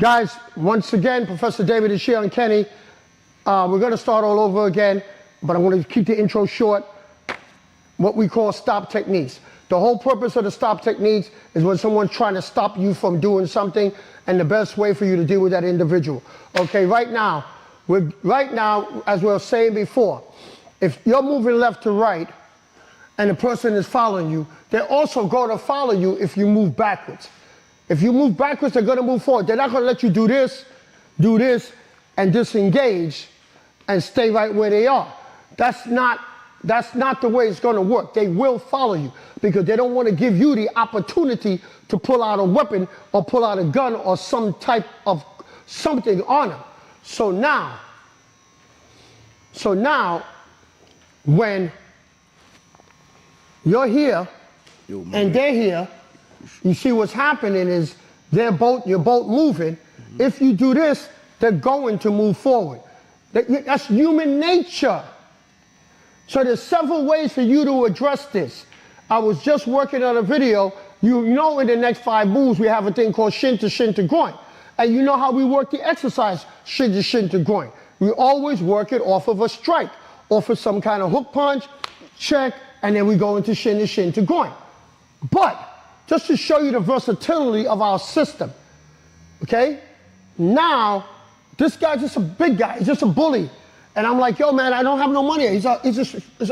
Guys, once again, Professor David is here on Kenny. We're going to start all over again, but I'm going to keep the intro short. What we call stop techniques. The whole purpose of the stop techniques is when someone's trying to stop you from doing something, and the best way for you to deal with that individual. Okay, right now, as we were saying before, if you're moving left to right and the person is following you, they're also going to follow you if you move backwards. If you move backwards, they're going to move forward. They're not going to let you do this, and disengage and stay right where they are. That's not the way it's going to work. They will follow you because they don't want to give you the opportunity to pull out a weapon or pull out a gun or some type of something on them. So now, when you're here and they're here, you see what's happening is you're both moving. Mm-hmm. If you do this, they're going to move forward. That's human nature. So there's several ways for you to address this. I was just working on a video. You know, in the next 5 moves, we have a thing called shin to groin. And you know how we work the exercise, shin to groin. We always work it off of a strike, off of some kind of hook punch, check, and then we go into shin to groin. But just to show you the versatility of our system, okay? Now, this guy's just a big guy. He's just a bully. And I'm like, yo, man, I don't have no money. He's a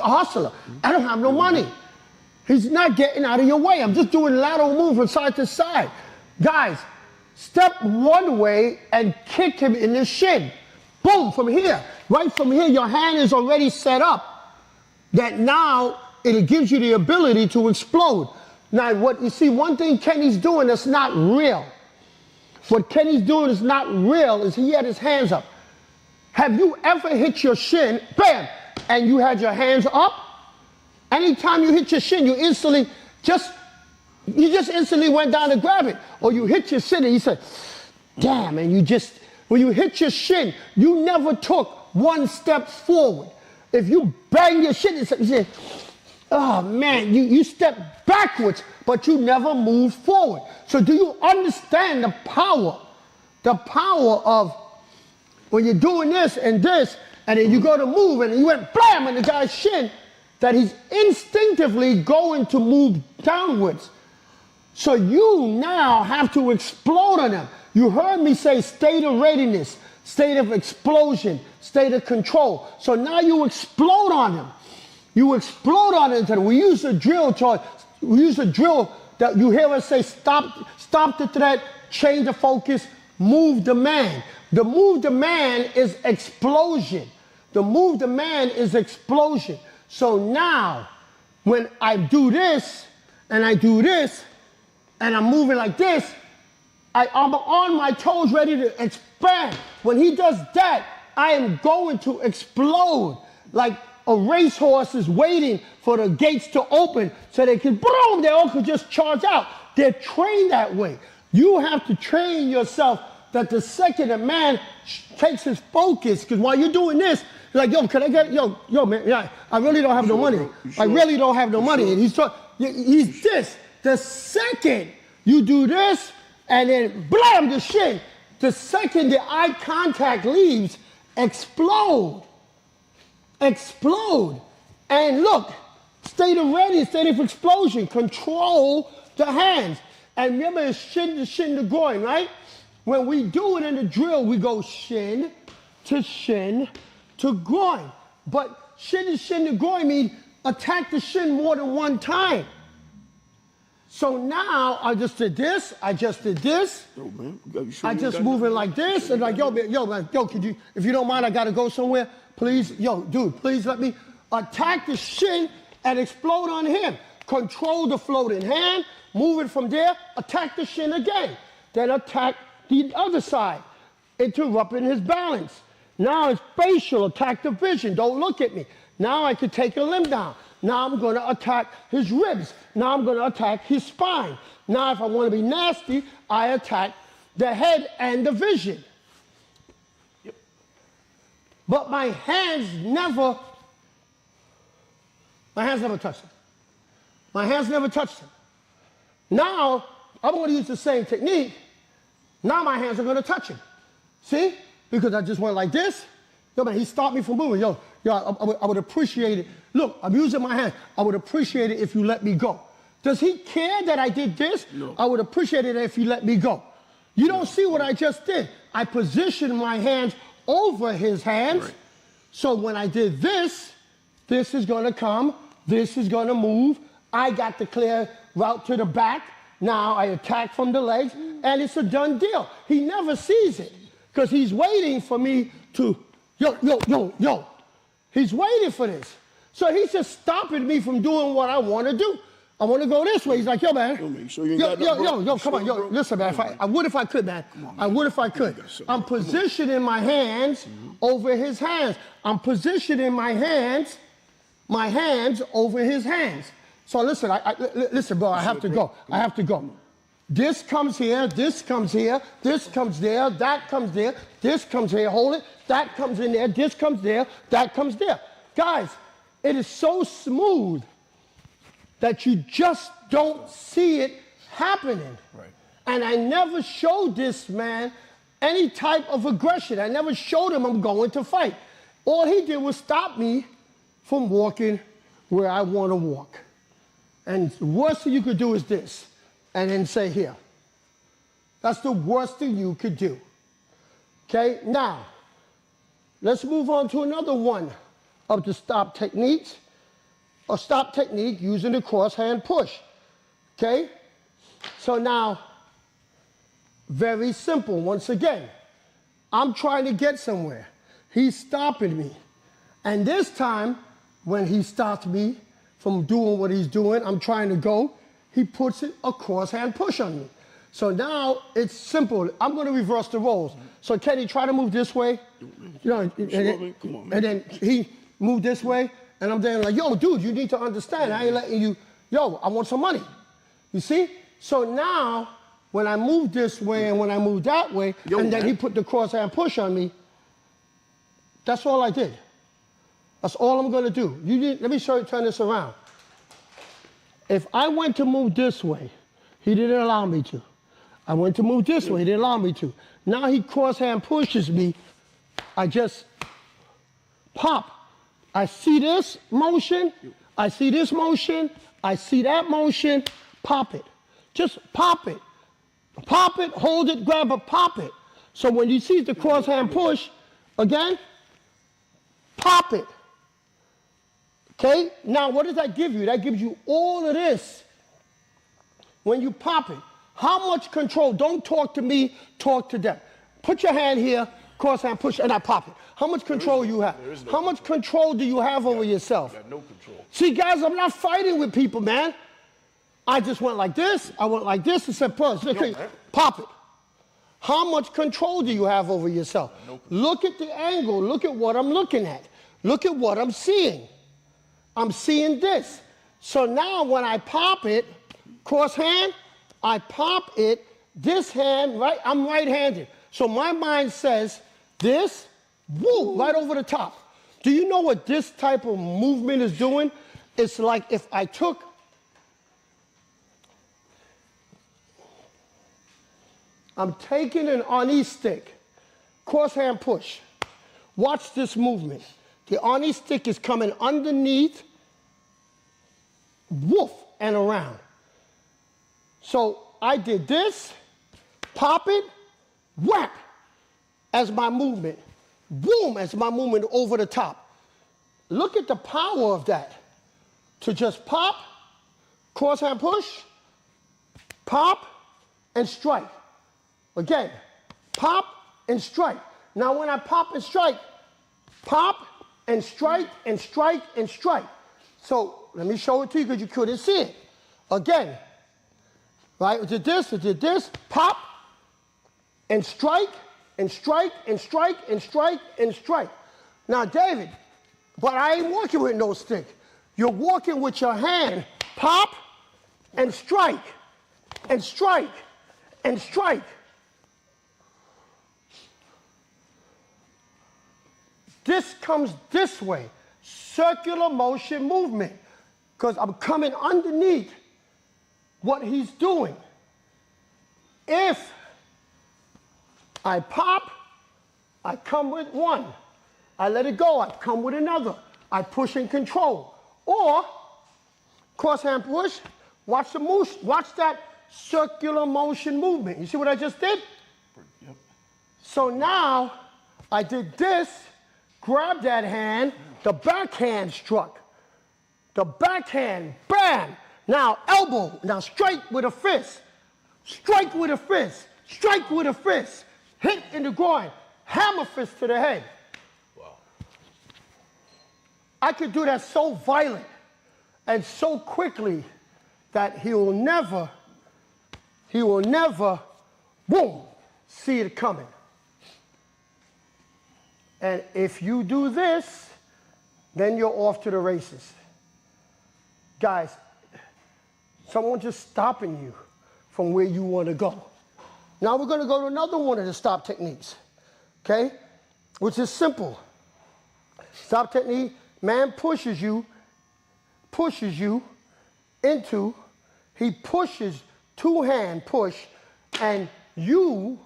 hustler. I don't have no money. He's not getting out of your way. I'm just doing lateral move from side to side. Guys, step one way and kick him in the shin. Boom, from here. Right from here, your hand is already set up that now it gives you the ability to explode. Now, what you see, one thing Kenny's doing that's not real. What Kenny's doing is not real is he had his hands up. Have you ever hit your shin, bam, and you had your hands up? Anytime you hit your shin, you just instantly went down to grab it. Or you hit your shin and you said, damn, and when you hit your shin, you never took one step forward. If you bang your shin, you say, oh man, you step backwards, but you never move forward. So do you understand the power of when you're doing this, and then you go to move, and you went blam in the guy's shin, that he's instinctively going to move downwards. So you now have to explode on him. You heard me say state of readiness, state of explosion, state of control. So now you explode on him. You explode on him. We use a drill that you hear us say, stop the threat, change the focus, move the man. The move the man is explosion. The move the man is explosion. So now, when I do this, and I'm moving like this, I'm on my toes ready to expand. When he does that, I am going to explode. Like a racehorse is waiting for the gates to open so they all could just charge out. They're trained that way. You have to train yourself that the second a man takes his focus, because while you're doing this, you're like, yo, can I get, yo, man, yeah, I really don't have no money. I really don't have no money. And he's this. The second you do this, and then blam, the shin, the second the eye contact leaves, explode. And look, state of readiness, state of explosion, control the hands. And remember, it's shin to groin, right? When we do it in the drill, we go shin to groin. But shin to groin means attack the shin more than one time. So now I just did this. Yo, man, I just moving like this, and like, yo, could you, if you don't mind, I gotta go somewhere. Please, yo, dude, please let me attack the shin and explode on him. Control the floating hand, move it from there, attack the shin again. Then attack the other side, interrupting his balance. Now it's facial, attack the vision. Don't look at me. Now I can take a limb down. Now I'm going to attack his ribs. Now I'm going to attack his spine. Now if I want to be nasty, I attack the head and the vision. Yep. But my hands never touched him. My hands never touched him. Now I'm going to use the same technique, Now my hands are going to touch him. See? Because I just went like this. Yo, man, he stopped me from moving. Yo, I would appreciate it. Look, I'm using my hand. I would appreciate it if you let me go. Does he care that I did this? No. I would appreciate it if you let me go. You don't see what I just did. I positioned my hands over his hands. Right. So when I did this is going to come. This is going to move. I got the clear route to the back. Now I attack from the legs, and it's a done deal. He never sees it because he's waiting for me to, yo. He's waiting for this. So he's just stopping me from doing what I want to do. I want to go this way. He's like, yo, man. Come on, yo, listen, man. I would if I could, man. I would if I could. I'm positioning my hands over his hands. I'm positioning my hands over his hands. So listen, listen, bro, I have to go. I have to go. This comes here, this comes here, this comes there, that comes there, this comes here, hold it, that comes in there, this comes there, that comes there. Guys, it is so smooth that you just don't see it happening. Right. And I never showed this man any type of aggression. I never showed him I'm going to fight. All he did was stop me from walking where I want to walk. And the worst thing you could do is this, and then say here. That's the worst thing you could do. Okay, now, let's move on to another one of the stop techniques. A stop technique using the cross hand push. Okay? So now, very simple, once again. I'm trying to get somewhere. He's stopping me. And this time, when he stopped me from doing what he's doing, I'm trying to go, he puts a cross hand push on me. So now it's simple. I'm going to reverse the roles. So Kenny, try to move this way. You know, and then he moved this way, and I'm there like, yo, dude, you need to understand. I ain't letting you, yo, I want some money. You see? So now, when I move this way and when I move that way, and then he put the cross hand push on me, that's all I did. That's all I'm going to do. Let me turn this around. If I went to move this way, he didn't allow me to. I went to move this way, he didn't allow me to. Now he cross-hand pushes me. I just pop. I see this motion, I see this motion, I see that motion, pop it. Just pop it. Pop it, hold it, grab it, pop it. So when you see the cross-hand push, again, pop it. Okay, now what does that give you? That gives you all of this when you pop it. How much control? Don't talk to me, talk to them. Put your hand here, cross hand push, and I pop it. How much control you have? How much control do you have over yourself? Got no control. See, guys, I'm not fighting with people, man. I just went like this, I went like this, and said, push, okay, pop it. How much control do you have over yourself? No. Look at the angle, look at what I'm looking at. Look at what I'm seeing. I'm seeing this. So now when I pop it, cross hand, I pop it, this hand, right? I'm right-handed. So my mind says this, woo, right over the top. Do you know what this type of movement is doing? It's like if I took, I'm taking an Ani stick, cross hand push. Watch this movement. The Ani stick is coming underneath, woof, and around. So I did this, pop it, whap, as my movement. Boom, as my movement over the top. Look at the power of that. To just pop, cross hand push, pop, and strike. Again, pop and strike. Now when I pop and strike, pop and strike and strike and strike. So let me show it to you because you couldn't see it. Again, right, I did this, pop, and strike, and strike, and strike, and strike, and strike. Now, David, but I ain't walking with no stick. You're walking with your hand, pop, and strike, and strike, and strike. This comes this way, circular motion movement, because I'm coming underneath what he's doing. If I pop, I come with one. I let it go, I come with another. I push and control. Or, cross hand push, watch the motion, watch that circular motion movement. You see what I just did? Yep. So now, I did this, grabbed that hand, the backhand struck. The backhand, bam! Now elbow, now strike with a fist. Strike with a fist, strike with a fist. Hit in the groin, hammer fist to the head. Wow. I could do that so violent and so quickly that he will never, boom, see it coming. And if you do this, then you're off to the races. Guys, someone just stopping you from where you want to go. Now we're going to go to another one of the stop techniques, okay? Which is simple. Stop technique, man pushes you into, he pushes, two-hand push, and you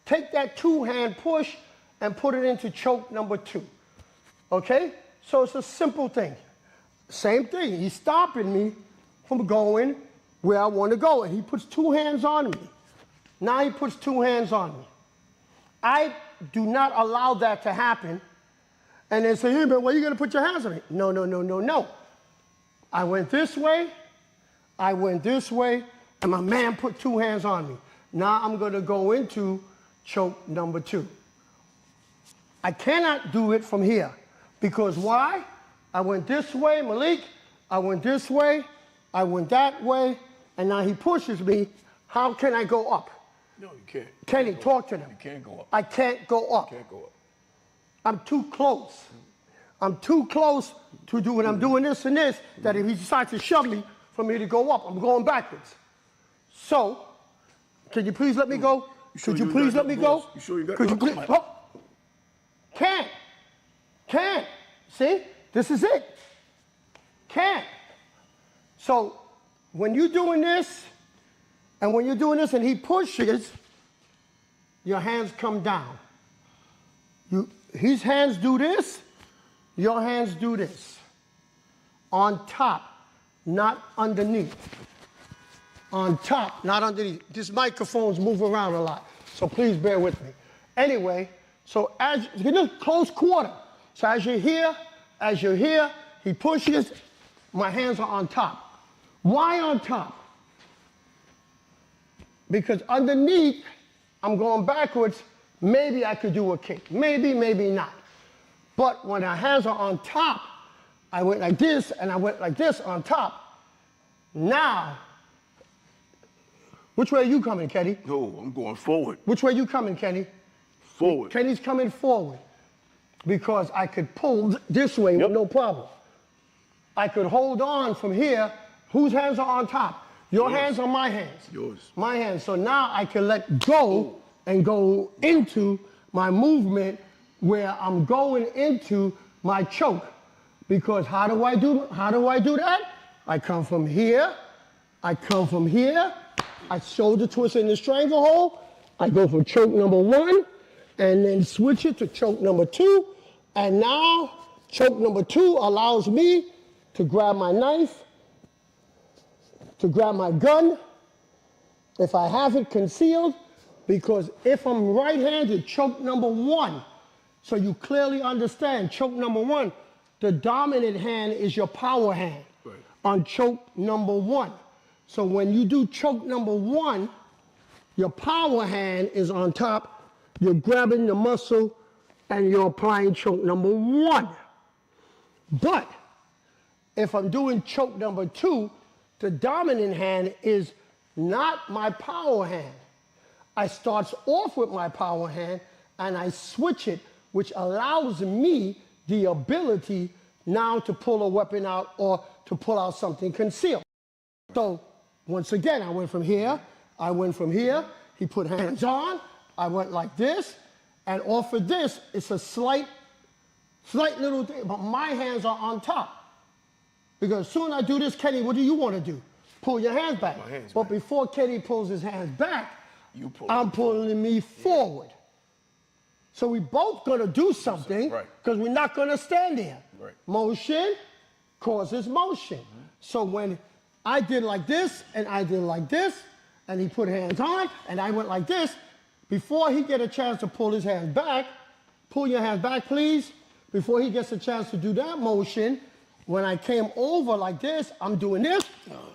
take that two-hand push and put it into choke number 2, okay? So it's a simple thing. Same thing, he's stopping me from going where I want to go, and he puts 2 hands on me. Now he puts 2 hands on me. I do not allow that to happen, and then say, hey man, why are you going to put your hands on me? No, no, no, no, no. I went this way, and my man put 2 hands on me. Now I'm going to go into choke number 2. I cannot do it from here, because why? I went this way, Malik, I went this way, I went that way, and now he pushes me. How can I go up? No, you can't. Kenny, talk to them. You can't go up. I can't go up. You can't go up. I'm too close. I'm too close to do what I'm doing this and this, that if he decides to shove me for me to go up, I'm going backwards. So, can you please let me go? Could you please let me go? You sure you got? Could you please? Oh. Can't. See? This is it. Can't. So, when you're doing this, and he pushes, your hands come down. His hands do this, your hands do this. On top, not underneath. On top, not underneath. These microphones move around a lot, so please bear with me. Anyway, so as you're in close quarter, so as you're here, he pushes, my hands are on top. Why on top? Because underneath, I'm going backwards, maybe I could do a kick. Maybe, maybe not. But when our hands are on top, I went like this, and I went like this on top. Now, which way are you coming, Kenny? No, I'm going forward. Which way are you coming, Kenny? Forward. Kenny's coming forward because I could pull this way with no problem. I could hold on from here. Whose hands are on top? Your hands or my hands? Yours. My hands. So now I can let go and go into my movement where I'm going into my choke. Because how do I do that? I come from here, I shoulder twist in the stranglehold, I go for choke number 1, and then switch it to choke number 2, and now choke number 2 allows me to grab my knife, to grab my gun, if I have it concealed, because if I'm right-handed, choke number 1, so you clearly understand, choke number 1, the dominant hand is your power hand on choke number 1. So when you do choke number 1, your power hand is on top, you're grabbing the muscle, and you're applying choke number 1. But if I'm doing choke number 2, the dominant hand is not my power hand. I start off with my power hand, and I switch it, which allows me the ability now to pull a weapon out or to pull out something concealed. So once again, I went from here, he put hands on, I went like this, and off of this, it's a slight little thing, but my hands are on top. Because as soon as I do this, Kenny, what do you want to do? Pull your hands back. My hands but back. before Kenny pulls his hands back, You pull. I'm pulling me forward. So we both gonna do something Right. because we're not gonna stand there. Right. Motion causes motion. So when I did like this and I did like this, and he put hands on, and I went like this, before he get a chance to pull his hands back, pull your hands back, please. Before he gets a chance to do that motion, when I came over like this, I'm doing this,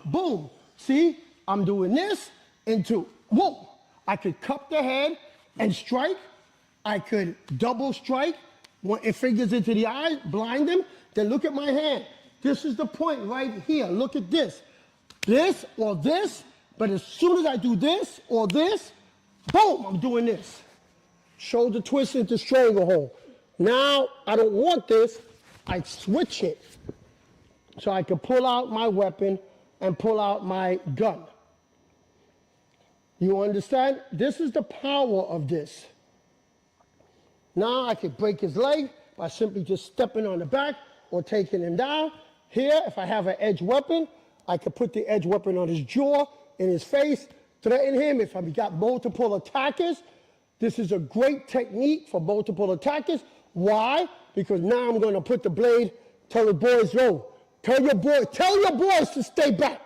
boom. See, I'm doing this into, whoa. I could cup the head and strike. I could double strike, it fingers into the eyes, blind them. Then look at my hand. This is the point right here. Look at this. This or this, but as soon as I do this or this, boom, I'm doing this. Shoulder twist into stranglehold. Now, I don't want this. I switch it so I can pull out my weapon and pull out my gun. You understand? This is the power of this. Now I can break his leg by simply just stepping on the back or taking him down. Here, if I have an edge weapon, I could put the edge weapon on his jaw, in his face, threaten him. If I've got multiple attackers, this is a great technique for multiple attackers. Why? Because now I'm going to put the blade, tell the boys, yo, tell your boys to stay back.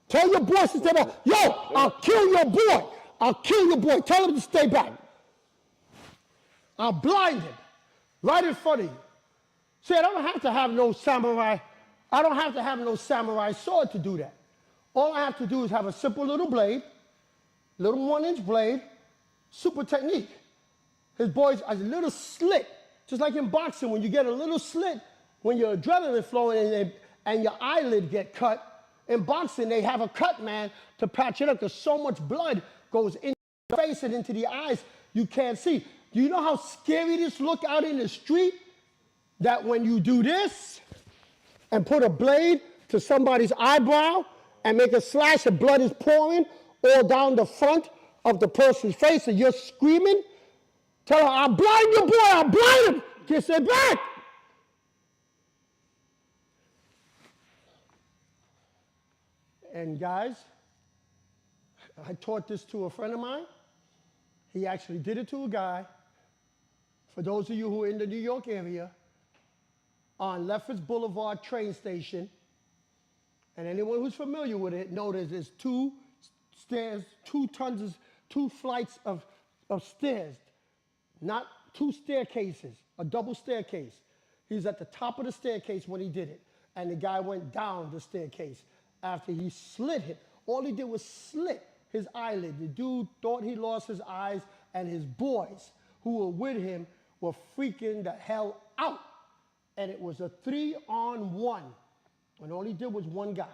Tell your boys to stay back. Yo, I'll kill your boy. I'll kill your boy. Tell him to stay back. I'll blind him right in front of you. See, I don't have to have no samurai. I don't have to have no samurai sword to do that. All I have to do is have a simple little blade, little 1-inch blade, super technique. His boys, a little slit, just like in boxing, when you get a little slit, when your adrenaline flowing and your eyelid get cut, in boxing they have a cut, man, to patch it up because so much blood goes into the face and into the eyes you can't see. Do you know how scary this look out in the street? That when you do this and put a blade to somebody's eyebrow and make a slash and blood is pouring all down the front of the person's face and you're screaming, tell her, I'll blind your boy, I'll blind him. Kiss it back. And guys, I taught this to a friend of mine. He actually did it to a guy. For those of you who are in the New York area, on Lefferts Boulevard train station, and anyone who's familiar with it knows there's two stairs, two flights of stairs, not two staircases, a double staircase. He's at the top of the staircase when he did it, and the guy went down the staircase after he slit him. All he did was slit his eyelid. The dude thought he lost his eyes, and his boys who were with him were freaking the hell out. And it was a 3-on-1. And all he did was one guy.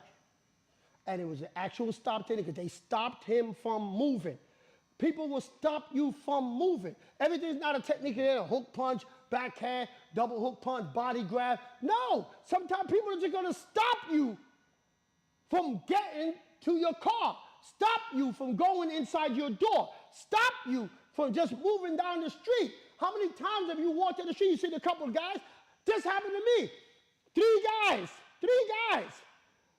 And it was an actual stop technique because they stopped him from moving. People will stop you from moving. Everything's not a technique there, a hook punch, backhand, double hook punch, body grab. No, sometimes people are just gonna stop you from getting to your car. Stop you from going inside your door. Stop you from just moving down the street. How many times have you walked in the street, you see a couple of guys? This happened to me. Three guys.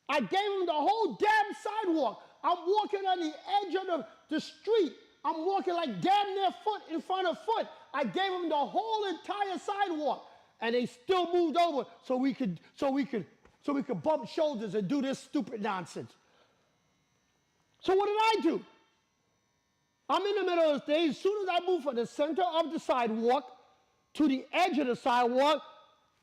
I gave them the whole damn sidewalk. I'm walking on the edge of the street. I'm walking like damn near foot in front of foot. I gave them the whole entire sidewalk. And they still moved over so we could bump shoulders and do this stupid nonsense. So what did I do? I'm in the middle of the stage. As soon as I move from the center of the sidewalk to the edge of the sidewalk,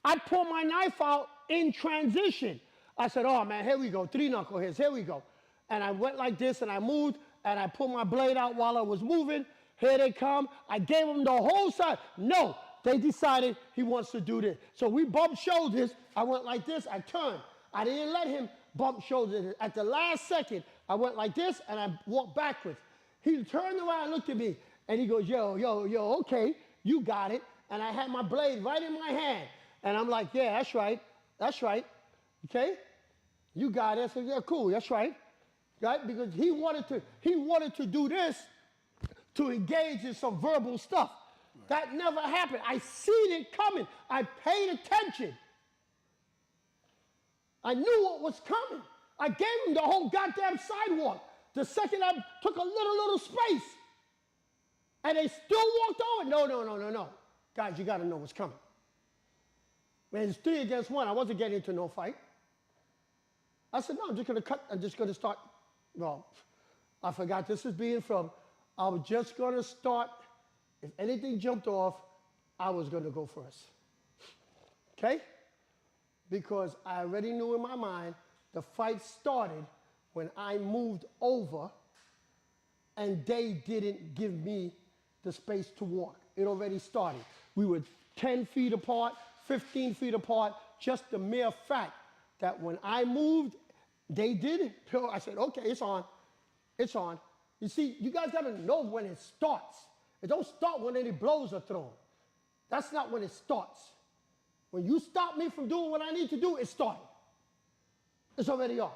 I pull my knife out in transition. I said, oh man, here we go, 3 knuckleheads, here we go. And I went like this and I moved and I pulled my blade out while I was moving. Here they come. I gave them the whole side. No, they decided he wants to do this. So we bumped shoulders. I went like this, I turned. I didn't let him bump shoulders. At the last second, I went like this and I walked backwards. He turned around and looked at me and he goes, yo, okay, you got it. And I had my blade right in my hand. And I'm like, yeah, that's right, okay? You got it. I said, yeah, cool, that's right. Right? Because he wanted to do this to engage in some verbal stuff. Right. That never happened. I seen it coming. I paid attention. I knew what was coming. I gave him the whole goddamn sidewalk. The second I took a little space, And they still walked over. No. Guys, you got to know what's coming. Man, it's 3 against 1. I wasn't getting into no fight. I said, no, I'm just going to cut. I'm just going to start. Well, I forgot this is being filmed. I was just going to start. If anything jumped off, I was going to go first. Okay? Because I already knew in my mind the fight started when I moved over and they didn't give me the space to walk. It already started. We were 10 feet apart, 15 feet apart, just the mere fact that when I moved, they did it. I said, okay, it's on. It's on. You see, you guys got to know when it starts. It don't start when any blows are thrown. That's not when it starts. When you stop me from doing what I need to do, it started. It's already on.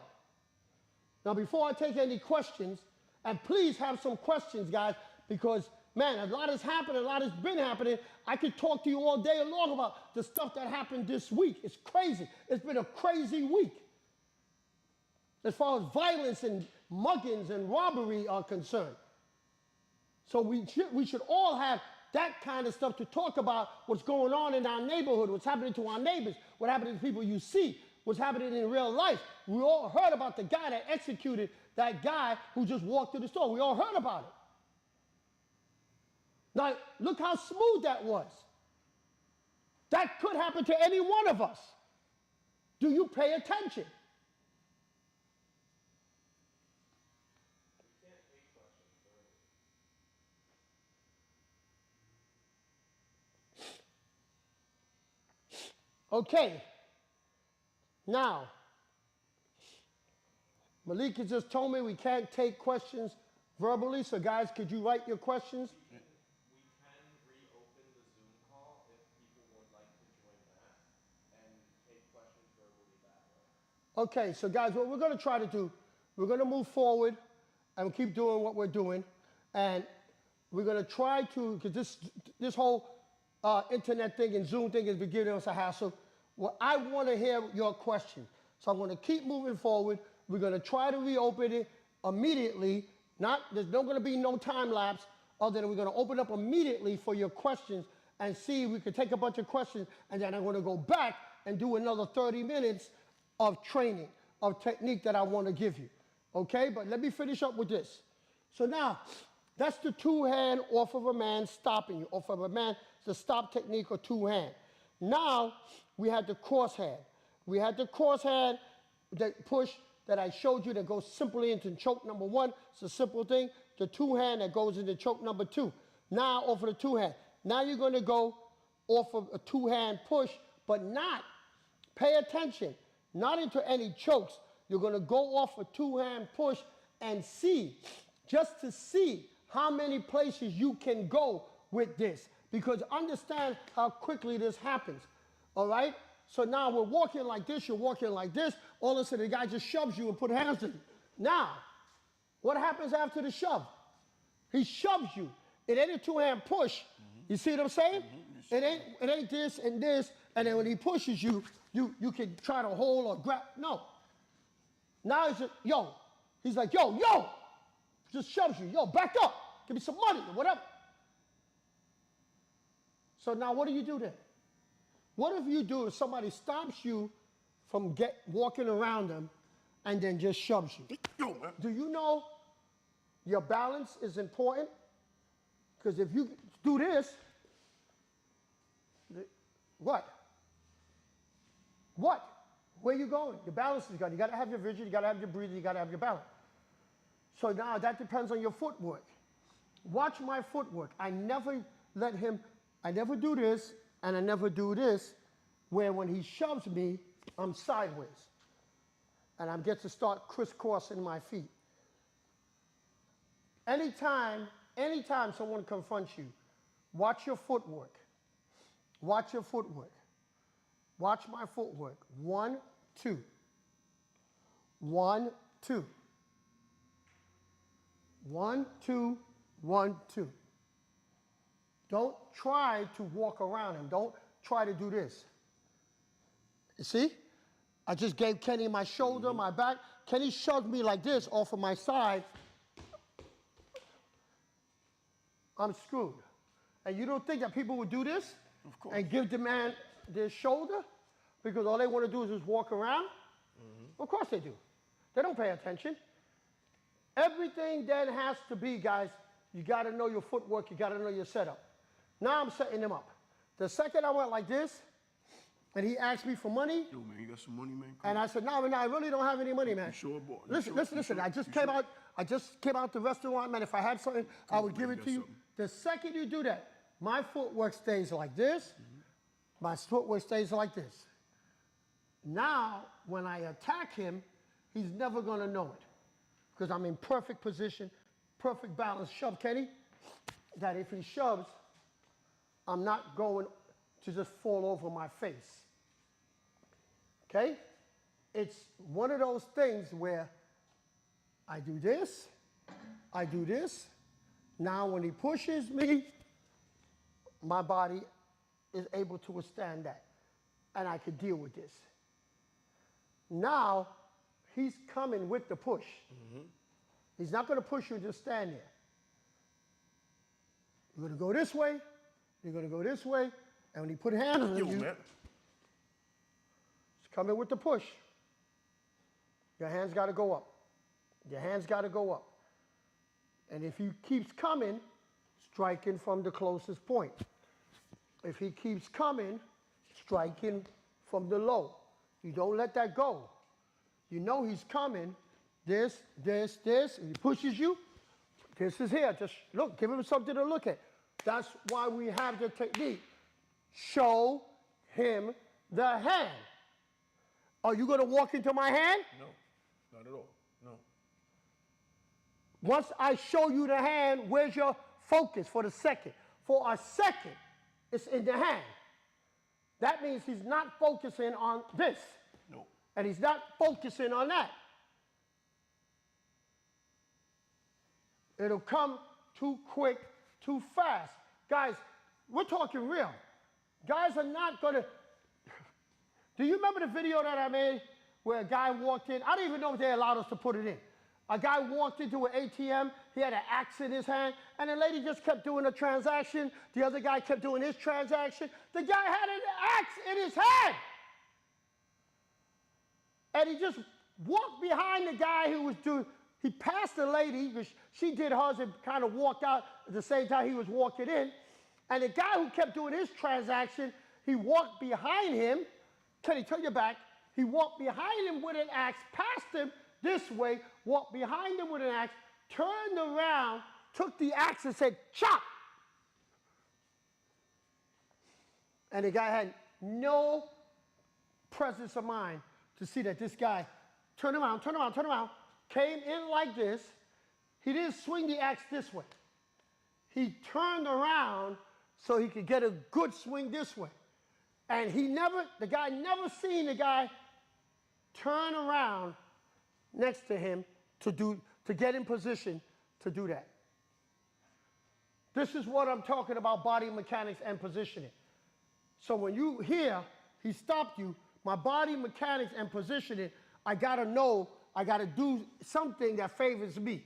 Now, before I take any questions, and please have some questions, guys, because, man, a lot has happened, a lot has been happening. I could talk to you all day long about the stuff that happened this week. It's crazy. It's been a crazy week. As far as violence and muggings and robbery are concerned. So we should all have that kind of stuff to talk about what's going on in our neighborhood, what's happening to our neighbors, what happening to people you see, what's happening in real life. We all heard about the guy that executed that guy who just walked through the store. We all heard about it. Now, look how smooth that was. That could happen to any one of us. Do you pay attention? Okay. Now, Malika just told me we can't take questions verbally, so guys, could you write your questions? We can reopen the Zoom call if people would like to join that and take questions verbally that way. Okay, so guys, what we're going to try to do, we're going to move forward and keep doing what we're doing, and we're going to try to, because this whole internet thing and Zoom thing is beginning us a hassle. Well, I want to hear your questions. So I'm going to keep moving forward. We're going to try to reopen it immediately. There's not going to be no time lapse other than we're going to open up immediately for your questions and see if we can take a bunch of questions, and then I'm going to go back and do another 30 minutes of training, of technique that I want to give you. Okay, but let me finish up with this. So now, that's the two hand off of a man stopping you. Off of a man, it's the stop technique or two hand. Now, we had the cross hand. We had the cross hand, that push that I showed you that goes simply into choke number 1. It's a simple thing. The two hand that goes into choke number 2. Now, off of the two hand. Now you're going to go off of a two hand push, but not, pay attention, not into any chokes. You're going to go off a two hand push and see, just to see how many places you can go with this. Because understand how quickly this happens, all right? So now we're walking like this, you're walking like this, all of a sudden the guy just shoves you and put hands in you. Now, what happens after the shove? He shoves you. It ain't a two-hand push. You see what I'm saying? It ain't this and this, and then when he pushes you, you can try to hold or grab. No. Now he's just, yo. He's like, yo. Just shoves you. Yo, back up. Give me some money or whatever. So now what do you do then? What if you do if somebody stops you from walking around them and then just shoves you? Yo, man. Do you know your balance is important? Because if you do this, what? Where you going? Your balance is gone. You got to have your vision, you got to have your breathing, you got to have your balance. So now that depends on your footwork. Watch my footwork. I never do this, and I never do this, where when he shoves me, I'm sideways. And I get to start crisscrossing my feet. Anytime someone confronts you, watch your footwork. Watch your footwork. Watch my footwork. 1, 2. 1, 2. 1, 2, 1, 2. Don't try to walk around him. Don't try to do this. You see? I just gave Kenny my shoulder, my back. Kenny shoved me like this off of my side. I'm screwed. And you don't think that people would do this? Of course. And give the man their shoulder? Because all they want to do is just walk around? Of course they do. They don't pay attention. Everything then has to be, guys, you got to know your footwork, you got to know your setup. Now I'm setting him up. The second I went like this, and he asked me for money, Yo, man, you got some money, man? and I said, no, I really don't have any money, man. You sure, boy? You Listen, sure? listen. You I sure? just You came sure? out. I just came out the restaurant, man. If I had something, I would give man, it to got you. something. The second you do that, my footwork stays like this. My footwork stays like this. Now, when I attack him, he's never going to know it because I'm in perfect position, perfect balance. Shove, Kenny. That if he shoves, I'm not going to just fall over my face. Okay? It's one of those things where I do this, I do this. Now when he pushes me, my body is able to withstand that. And I can deal with this. Now, he's coming with the push. He's not going to push you and just stand there. You're going to go this way, you're going to go this way, and when he put hands on Yo, you, man. he's coming with the push. Your hands got to go up. Your hands got to go up. And if he keeps coming, striking from the closest point. If he keeps coming, striking from the low. You don't let that go. You know he's coming. This, and he pushes you. This is here. Just look, give him something to look at. That's why we have the technique. Show him the hand. Are you going to walk into my hand? No, not at all. No. Once I show you the hand, where's your focus for the second? For a second, it's in the hand. That means he's not focusing on this. No. And he's not focusing on that. It'll come too quick, too fast. Guys, we're talking real. Guys are not going to... Do you remember the video that I made where a guy walked in? I don't even know if they allowed us to put it in. A guy walked into an ATM. He had an axe in his hand, and the lady just kept doing a transaction. The other guy kept doing his transaction. The guy had an axe in his hand. And he just walked behind the guy who was doing... He passed the lady, because she did hers and kind of walked out at the same time he was walking in. And the guy who kept doing his transaction, he walked behind him. Kenny, turn your back. He walked behind him with an axe, passed him this way, walked behind him with an axe, turned around, took the axe and said, chop! And the guy had no presence of mind to see that this guy turned around, came in like this. He didn't swing the axe this way. He turned around so he could get a good swing this way. And the guy never seen the guy turn around next to him to get in position to do that. This is what I'm talking about, body mechanics and positioning. So when you hear he stopped you, my body mechanics and positioning, I gotta know, I gotta do something that favors me.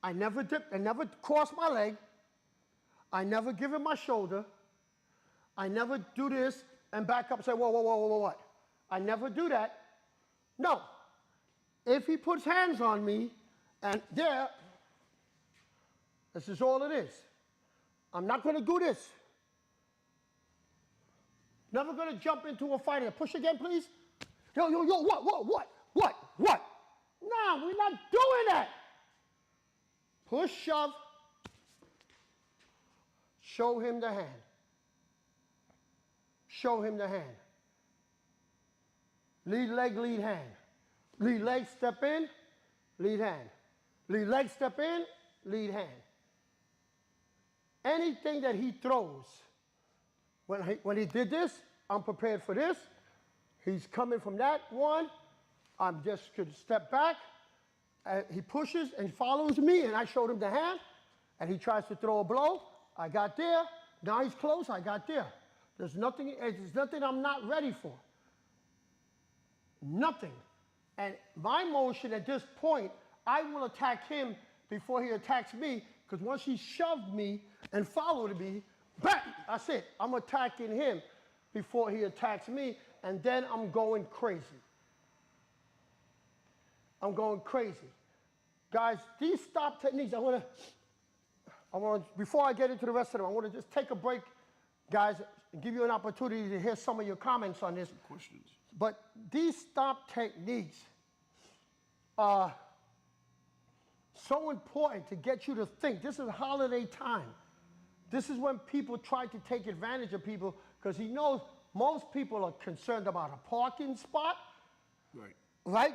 I never dip, I never cross my leg. I never give him my shoulder. I never do this and back up and say, whoa, what? I never do that. No. If he puts hands on me, and there, this is all it is. I'm not going to do this. Never going to jump into a fight. Push again, please. Yo, what? No, we're not doing that. Push, shove. Show him the hand. Show him the hand. Lead leg, lead hand. Lead leg, step in, lead hand. Lead leg, step in, lead hand. Anything that he throws, when he did this, I'm prepared for this. He's coming from that one. I'm just going to step back. He pushes and follows me, and I showed him the hand. And he tries to throw a blow. I got there. Now he's close. I got there. There's nothing I'm not ready for. Nothing. And my motion at this point, I will attack him before he attacks me, because once he shoved me, and follow me, back. That's it. I'm attacking him before he attacks me, and then I'm going crazy. I'm going crazy. Guys, these stop techniques, I want to, before I get into the rest of them, I want to just take a break, guys, and give you an opportunity to hear some of your comments on this. Questions. But these stop techniques are so important to get you to think. This is holiday time. This is when people try to take advantage of people because he knows most people are concerned about a parking spot. Right. Right?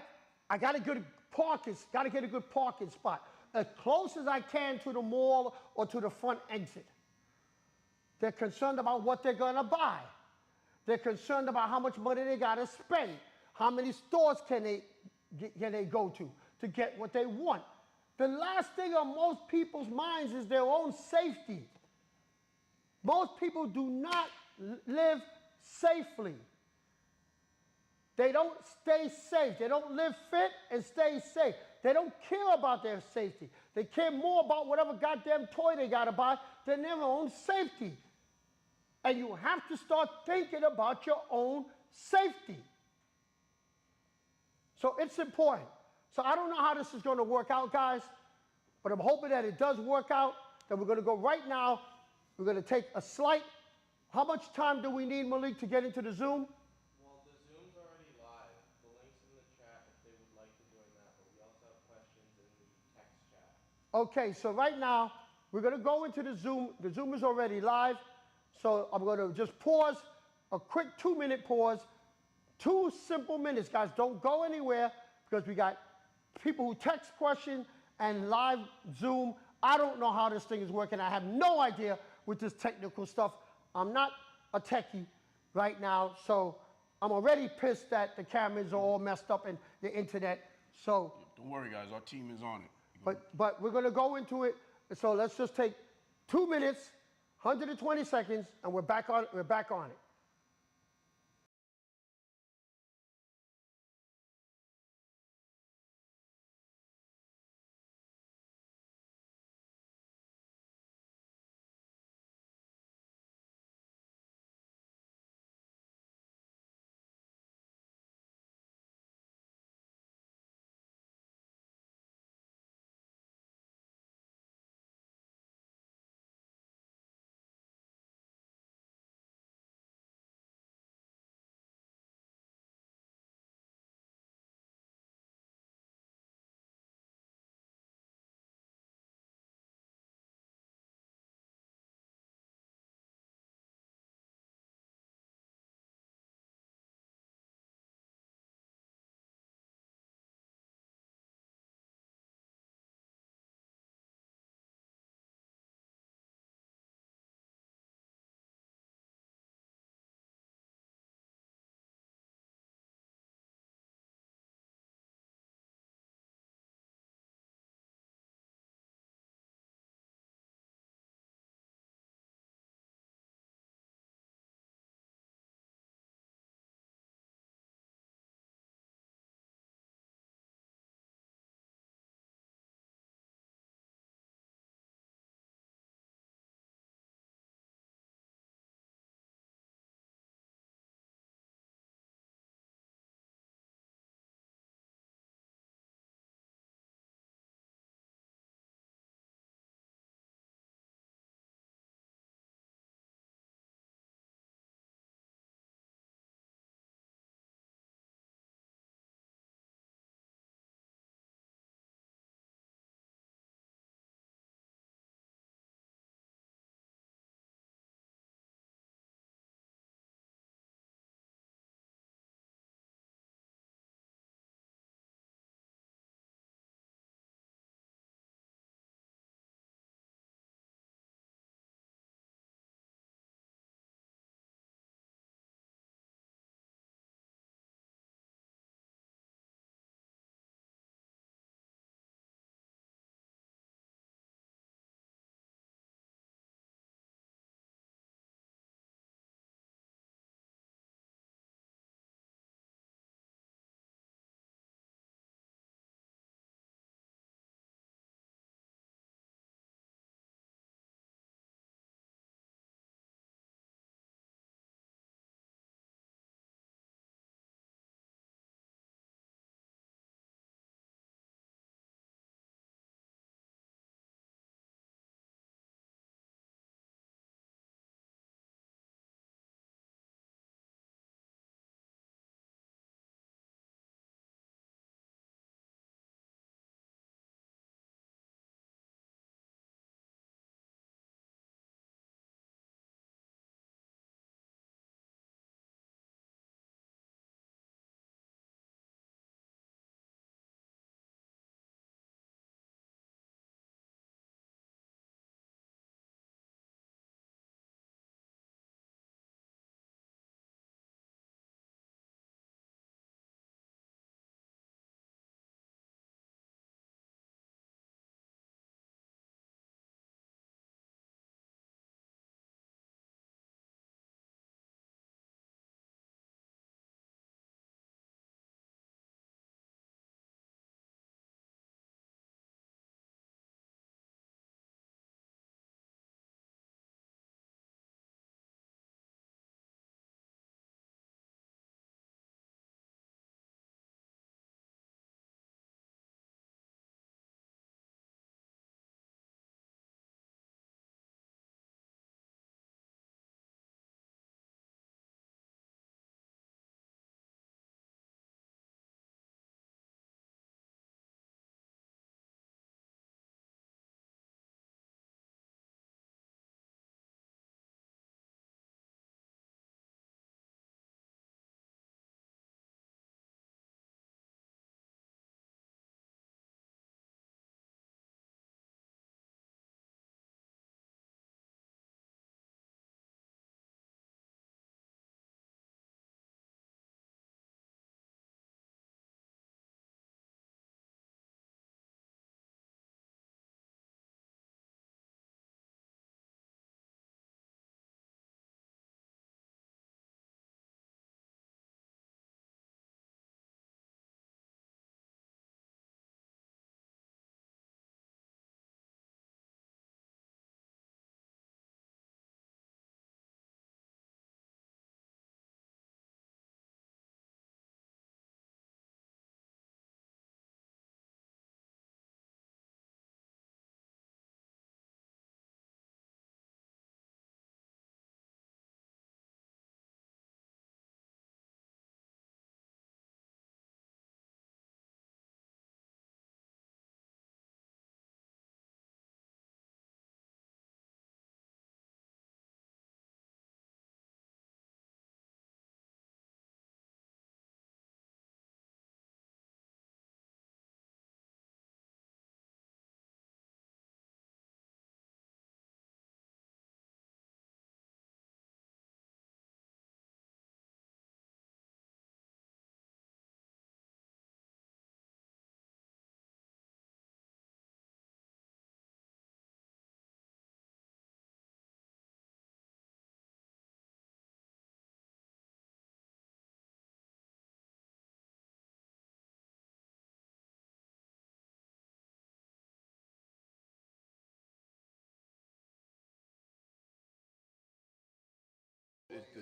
I got to get a good parking spot as close as I can to the mall or to the front exit. They're concerned about what they're going to buy. They're concerned about how much money they got to spend. How many stores can they go to get what they want? The last thing on most people's minds is their own safety. Most people do not live safely. They don't stay safe. They don't live fit and stay safe. They don't care about their safety. They care more about whatever goddamn toy they got to buy than their own safety. And you have to start thinking about your own safety. So it's important. So I don't know how this is going to work out, guys, but I'm hoping that it does work out. That we're going to go right now. We're going to take a slight. How much time do we need, Malik, to get into the Zoom? Well, the Zoom's already live. The link's in the chat if they would like to join that, but we also have questions in the text chat. Okay, so right now, we're going to go into the Zoom. The Zoom is already live. So I'm going to just pause, a quick 2-minute pause. 2 simple minutes, guys. Don't go anywhere because we got people who text questions and live Zoom. I don't know how this thing is working. I have no idea with this technical stuff. I'm not a techie right now, so I'm already pissed that the cameras are all messed up and the internet. So, Don't worry, guys. Our team is on it. but we're going to go into it. So let's just take 2 minutes, 120 seconds, and we're back on it.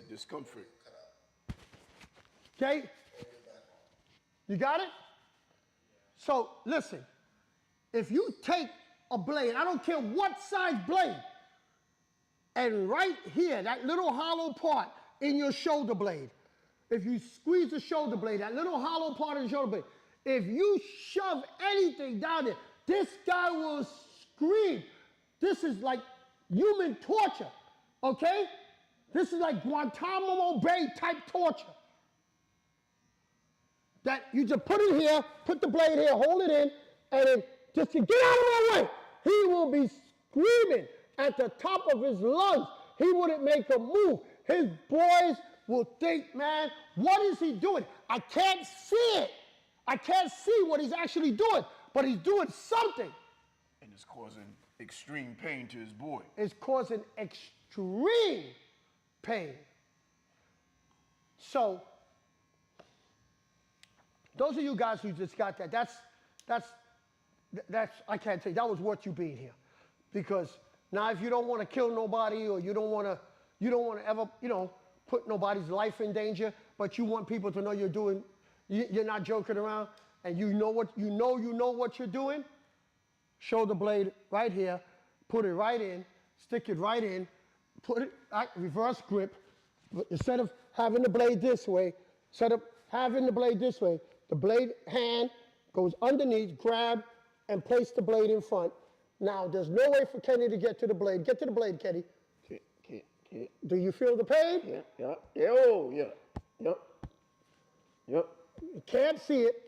Discomfort. Okay? You got it? So listen, if you take a blade, I don't care what size blade, and right here, that little hollow part in your shoulder blade, if you squeeze the shoulder blade, that little hollow part in the shoulder blade, if you shove anything down there, this guy will scream. This is like human torture, okay? This is like Guantanamo Bay type torture. That you just put it here, put the blade here, hold it in, and then just to get out of my way, he will be screaming at the top of his lungs. He wouldn't make a move. His boys will think, man, what is he doing? I can't see it. I can't see what he's actually doing, but he's doing something. And it's causing extreme pain to his boy. It's causing extreme pain. So, those of you guys who just got that, that's I can't tell you, that was worth you being here. Because now if you don't want to kill nobody or you don't want to ever, put nobody's life in danger, but you want people to know you're not joking around, and you know what you're doing, shoulder blade right here, put it right in, stick it right in, put it, reverse grip, instead of having the blade this way, the blade hand goes underneath, grab, and place the blade in front. Now, there's no way for Kenny to get to the blade. Get to the blade, Kenny. Can't. Do you feel the pain? Yeah. Oh, yeah. Yep. You can't see it.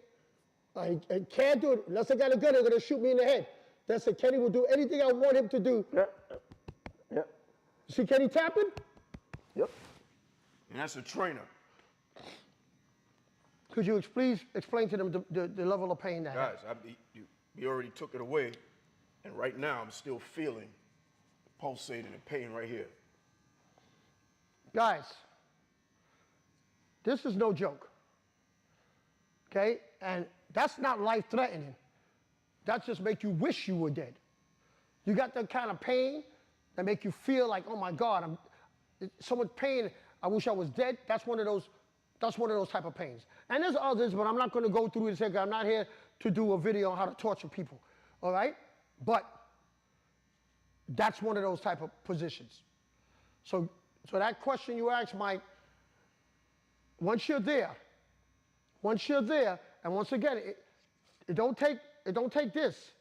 I can't do it. Unless I got a gun, they're going to shoot me in the head. That's it. Kenny will do anything I want him to do. Yeah. See Kenny tapping? Yep. And that's a trainer. Could you please explain to them the level of pain that Guys, you already took it away, and right now I'm still feeling pulsating and pain right here. Guys, this is no joke. Okay? And that's not life-threatening. That just make you wish you were dead. You got that kind of pain that make you feel like, oh my God, so much pain, I wish I was dead. That's one of those type of pains. And there's others, but I'm not going to go through this here. I'm not here to do a video on how to torture people. All right? But that's one of those type of positions. So that question you asked, Mike, once you're there, and once again, it don't take this.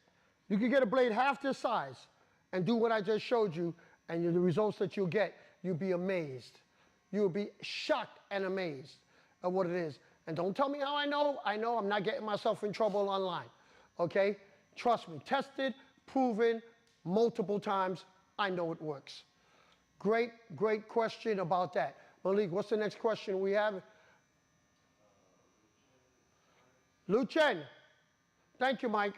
You can get a blade half this size and do what I just showed you, and the results that you'll get, you'll be amazed. You'll be shocked and amazed at what it is. And don't tell me how I know. I know I'm not getting myself in trouble online. Okay? Trust me. Tested, proven, multiple times. I know it works. Great question about that. Malik, what's the next question we have? Luchen. Thank you, Mike.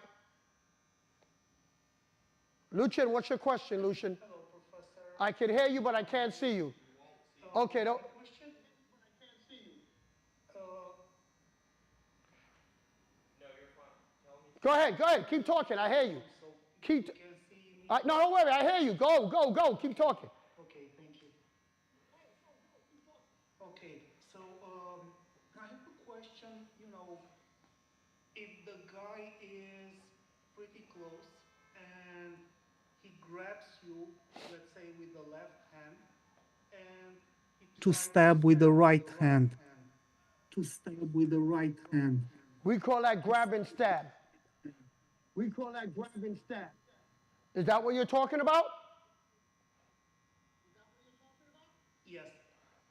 Luchen, what's your question, Luchen? Hello, Professor. I can hear you, but I can't see you. Okay, no. Question? No, you're fine. Tell me. Go ahead. Keep talking. I hear you. So Keep. you can see me? No, don't worry. I hear you. Go. Keep talking. Okay, thank you. Okay, so I have a question. If the guy is pretty close and he grabs you, let's say with the left hand, and he To tries stab with the right with hand. To stab with the right hand. We call that grab and stab. Is that what you're talking about? Yes.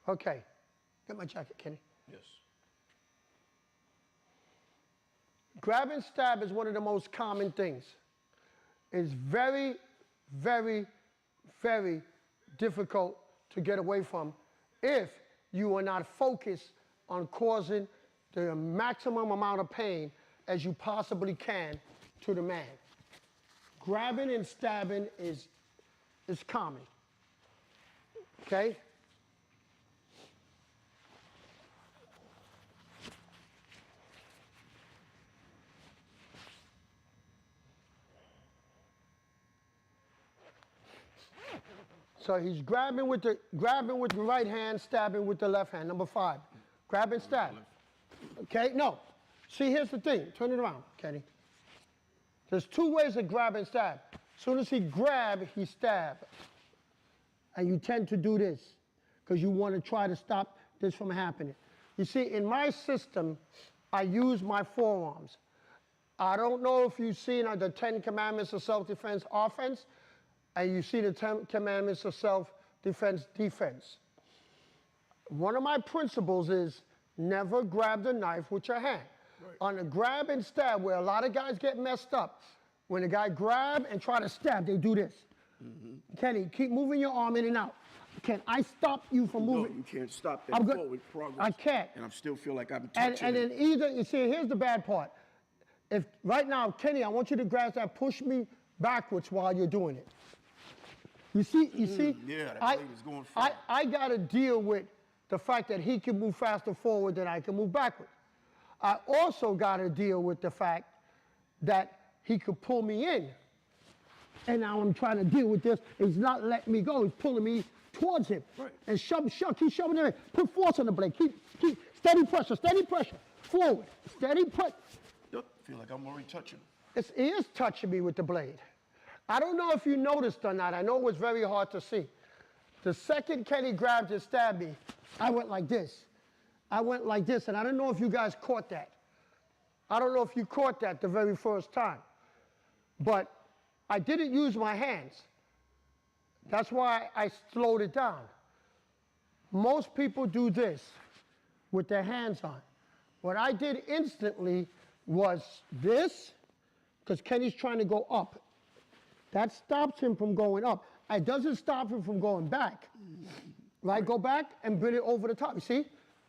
Okay. Get my jacket, Kenny. Yes. Grab and stab is one of the most common things. It's very, very, very difficult to get away from if you are not focused on causing the maximum amount of pain as you possibly can to the man. Grabbing and stabbing is common. Okay? So he's grabbing with the right hand, stabbing with the left hand. Number 5. Grab and stab. Okay? No. See, here's the thing. Turn it around, Kenny. There's 2 ways to grab and stab. As soon as he grab, he stab. And you tend to do this because you want to try to stop this from happening. You see, in my system, I use my forearms. I don't know if you've seen the 10 Commandments of Self-Defense offense, and you see the 10 Commandments of Self-Defense defense. One of my principles is never grab the knife with your hand. Right. On the grab and stab, where a lot of guys get messed up, when a guy grab and try to stab, they do this. Kenny, keep moving your arm in and out. Can I stop you from moving? No, you can't stop that forward progress. I can't. And I still feel like I'm touching and then either, you see, here's the bad part. If right now, Kenny, I want you to grasp that, push me backwards while you're doing it. You see? Yeah, that blade is going forward. I got to deal with the fact that he can move faster forward than I can move backward. I also got to deal with the fact that he could pull me in. And now I'm trying to deal with this. He's not letting me go. He's pulling me towards him. Right. And keep shoving it in. Put force on the blade. Keep steady pressure, forward. Steady push. Yep. I feel like I'm already touching. He is touching me with the blade. I don't know if you noticed or not. I know it was very hard to see. The second Kenny grabbed and stabbed me, I went like this. And I don't know if you guys caught that. I don't know if you caught that the very first time. But I didn't use my hands. That's why I slowed it down. Most people do this with their hands on. What I did instantly was this, because Kenny's trying to go up. That stops him from going up. It doesn't stop him from going back. Right? Go back and bring it over the top. You see?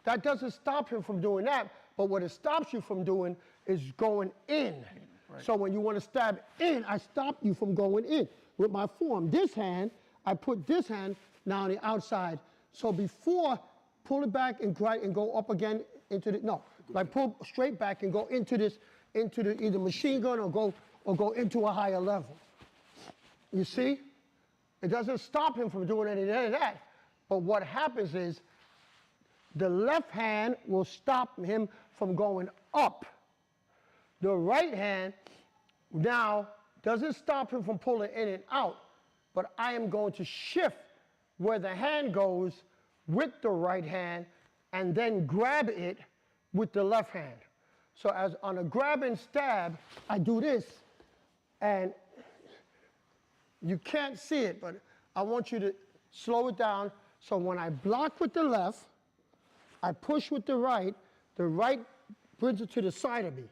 That doesn't stop him from doing that. But what it stops you from doing is going in. Right. So when you want to stab in, I stop you from going in. With my forearm, this hand, I put this hand now on the outside. So before, pull it back and go up again into the, no. Like pull straight back and go into this, into the either machine gun or go into a higher level. You see? It doesn't stop him from doing any of that. But what happens is the left hand will stop him from going up. The right hand now doesn't stop him from pulling in and out, but I am going to shift where the hand goes with the right hand and then grab it with the left hand. So as on a grab and stab, I do this, and you can't see it, but I want you to slow it down. So when I block with the left, I push with the right brings it to the side of me.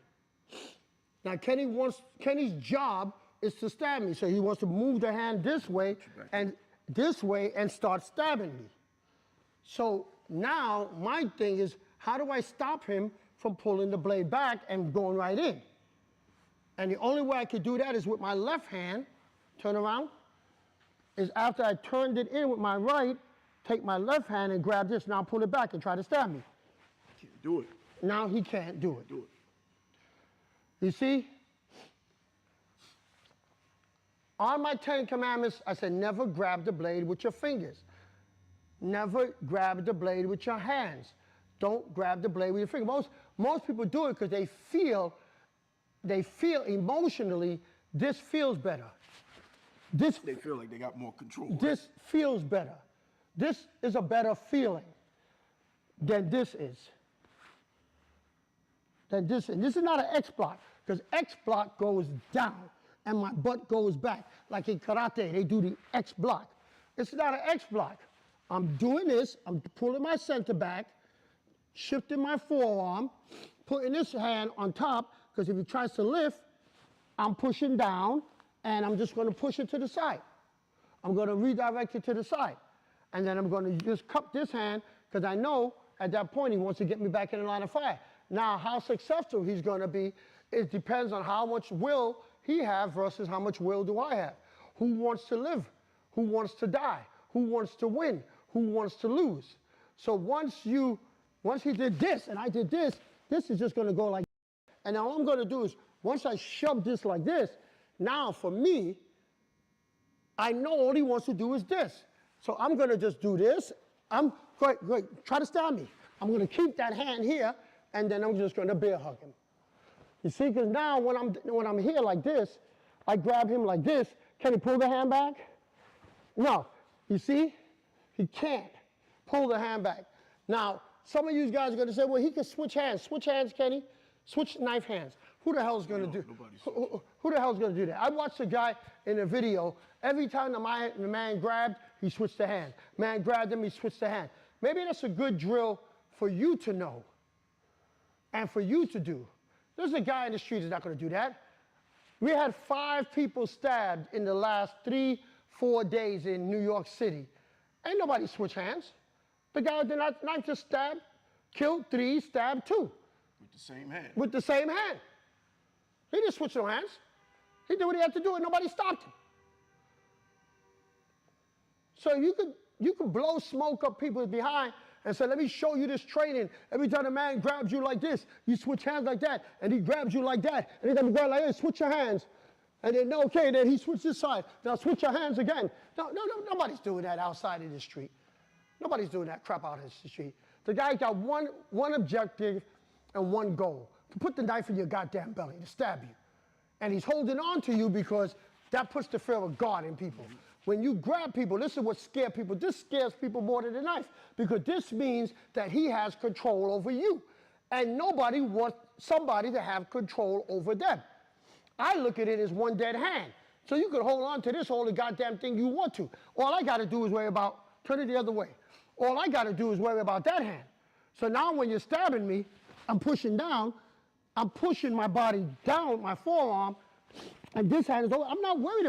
Now Kenny's job is to stab me, so he wants to move the hand this way and start stabbing me. So now my thing is, how do I stop him from pulling the blade back and going right in? And the only way I could do that is with my left hand, turn around, is after I turned it in with my right, take my left hand and grab this, now pull it back and try to stab me. Can't do it. Now he can't do it. You see? On my 10 Commandments, I said never grab the blade with your fingers. Never grab the blade with your hands. Don't grab the blade with your fingers. Most people do it because they feel emotionally this feels better. They feel like they got more control. This feels better. This is a better feeling than this is. This is not an X block, because X block goes down and my butt goes back. Like in karate, they do the X block. It's not an X block. I'm doing this, I'm pulling my center back, shifting my forearm, putting this hand on top, because if he tries to lift, I'm pushing down, and I'm just going to push it to the side. I'm going to redirect it to the side. And then I'm going to just cup this hand, because I know at that point he wants to get me back in the line of fire. Now, how successful he's going to be, it depends on how much will he have versus how much will do I have. Who wants to live? Who wants to die? Who wants to win? Who wants to lose? So once he did this and I did this, this is just going to go like this. And now all I'm going to do is, once I shove this like this, now for me, I know all he wants to do is this. So I'm gonna just do this. Go ahead, try to stab me. I'm gonna keep that hand here, and then I'm just gonna bear hug him. You see, because now when I'm here like this, I grab him like this. Can he pull the hand back? No. You see? He can't pull the hand back. Now, some of you guys are going to say, well, he can switch hands. Switch hands, Kenny. Switch knife hands. Who the hell is going to do? Who the hell is going to do that? I watched a guy in a video. Every time the man grabbed, he switched the hand. Man grabbed him, he switched the hand. Maybe that's a good drill for you to know and for you to do. There's a guy in the street that's not going to do that. We had 5 people stabbed in the last 3-4 days in New York City. Ain't nobody switch hands. The guy with the knife just stabbed, killed 3, stabbed 2. With the same hand. With the same hand. He didn't switch no hands. He did what he had to do and nobody stopped him. So you could blow smoke up people's behind and say, let me show you this training. Every time a man grabs you like this, you switch hands like that, and he grabs you like that, and he doesn't grab like this, switch your hands. And then, okay, then he switched this side. Now switch your hands again. No, nobody's doing that outside of the street. Nobody's doing that crap out in the street. The guy got one objective and one goal, to put the knife in your goddamn belly, to stab you. And he's holding on to you because that puts the fear of God in people. When you grab people, this is what scares people. This scares people more than the knife, because this means that he has control over you. And nobody wants somebody to have control over them. I look at it as one dead hand. So you could hold on to this whole goddamn thing you want to. All I got to do is worry about, turn it the other way. All I got to do is worry about that hand. So now when you're stabbing me, I'm pushing down. I'm pushing my body down with my forearm. And this hand is over. I'm not worried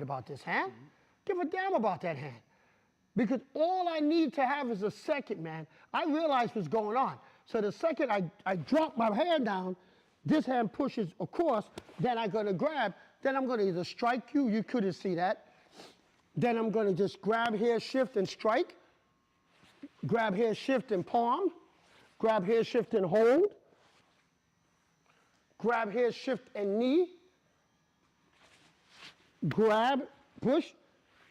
about this hand. Give a damn about that hand. Because all I need to have is a second, man. I realize what's going on. So the second I drop my hand down, this hand pushes across, then I'm gonna grab, then I'm gonna either strike you, you couldn't see that. Then I'm gonna just grab here, shift and strike. Grab here, shift and palm. Grab here, shift and hold. Grab here, shift and knee. Grab, push,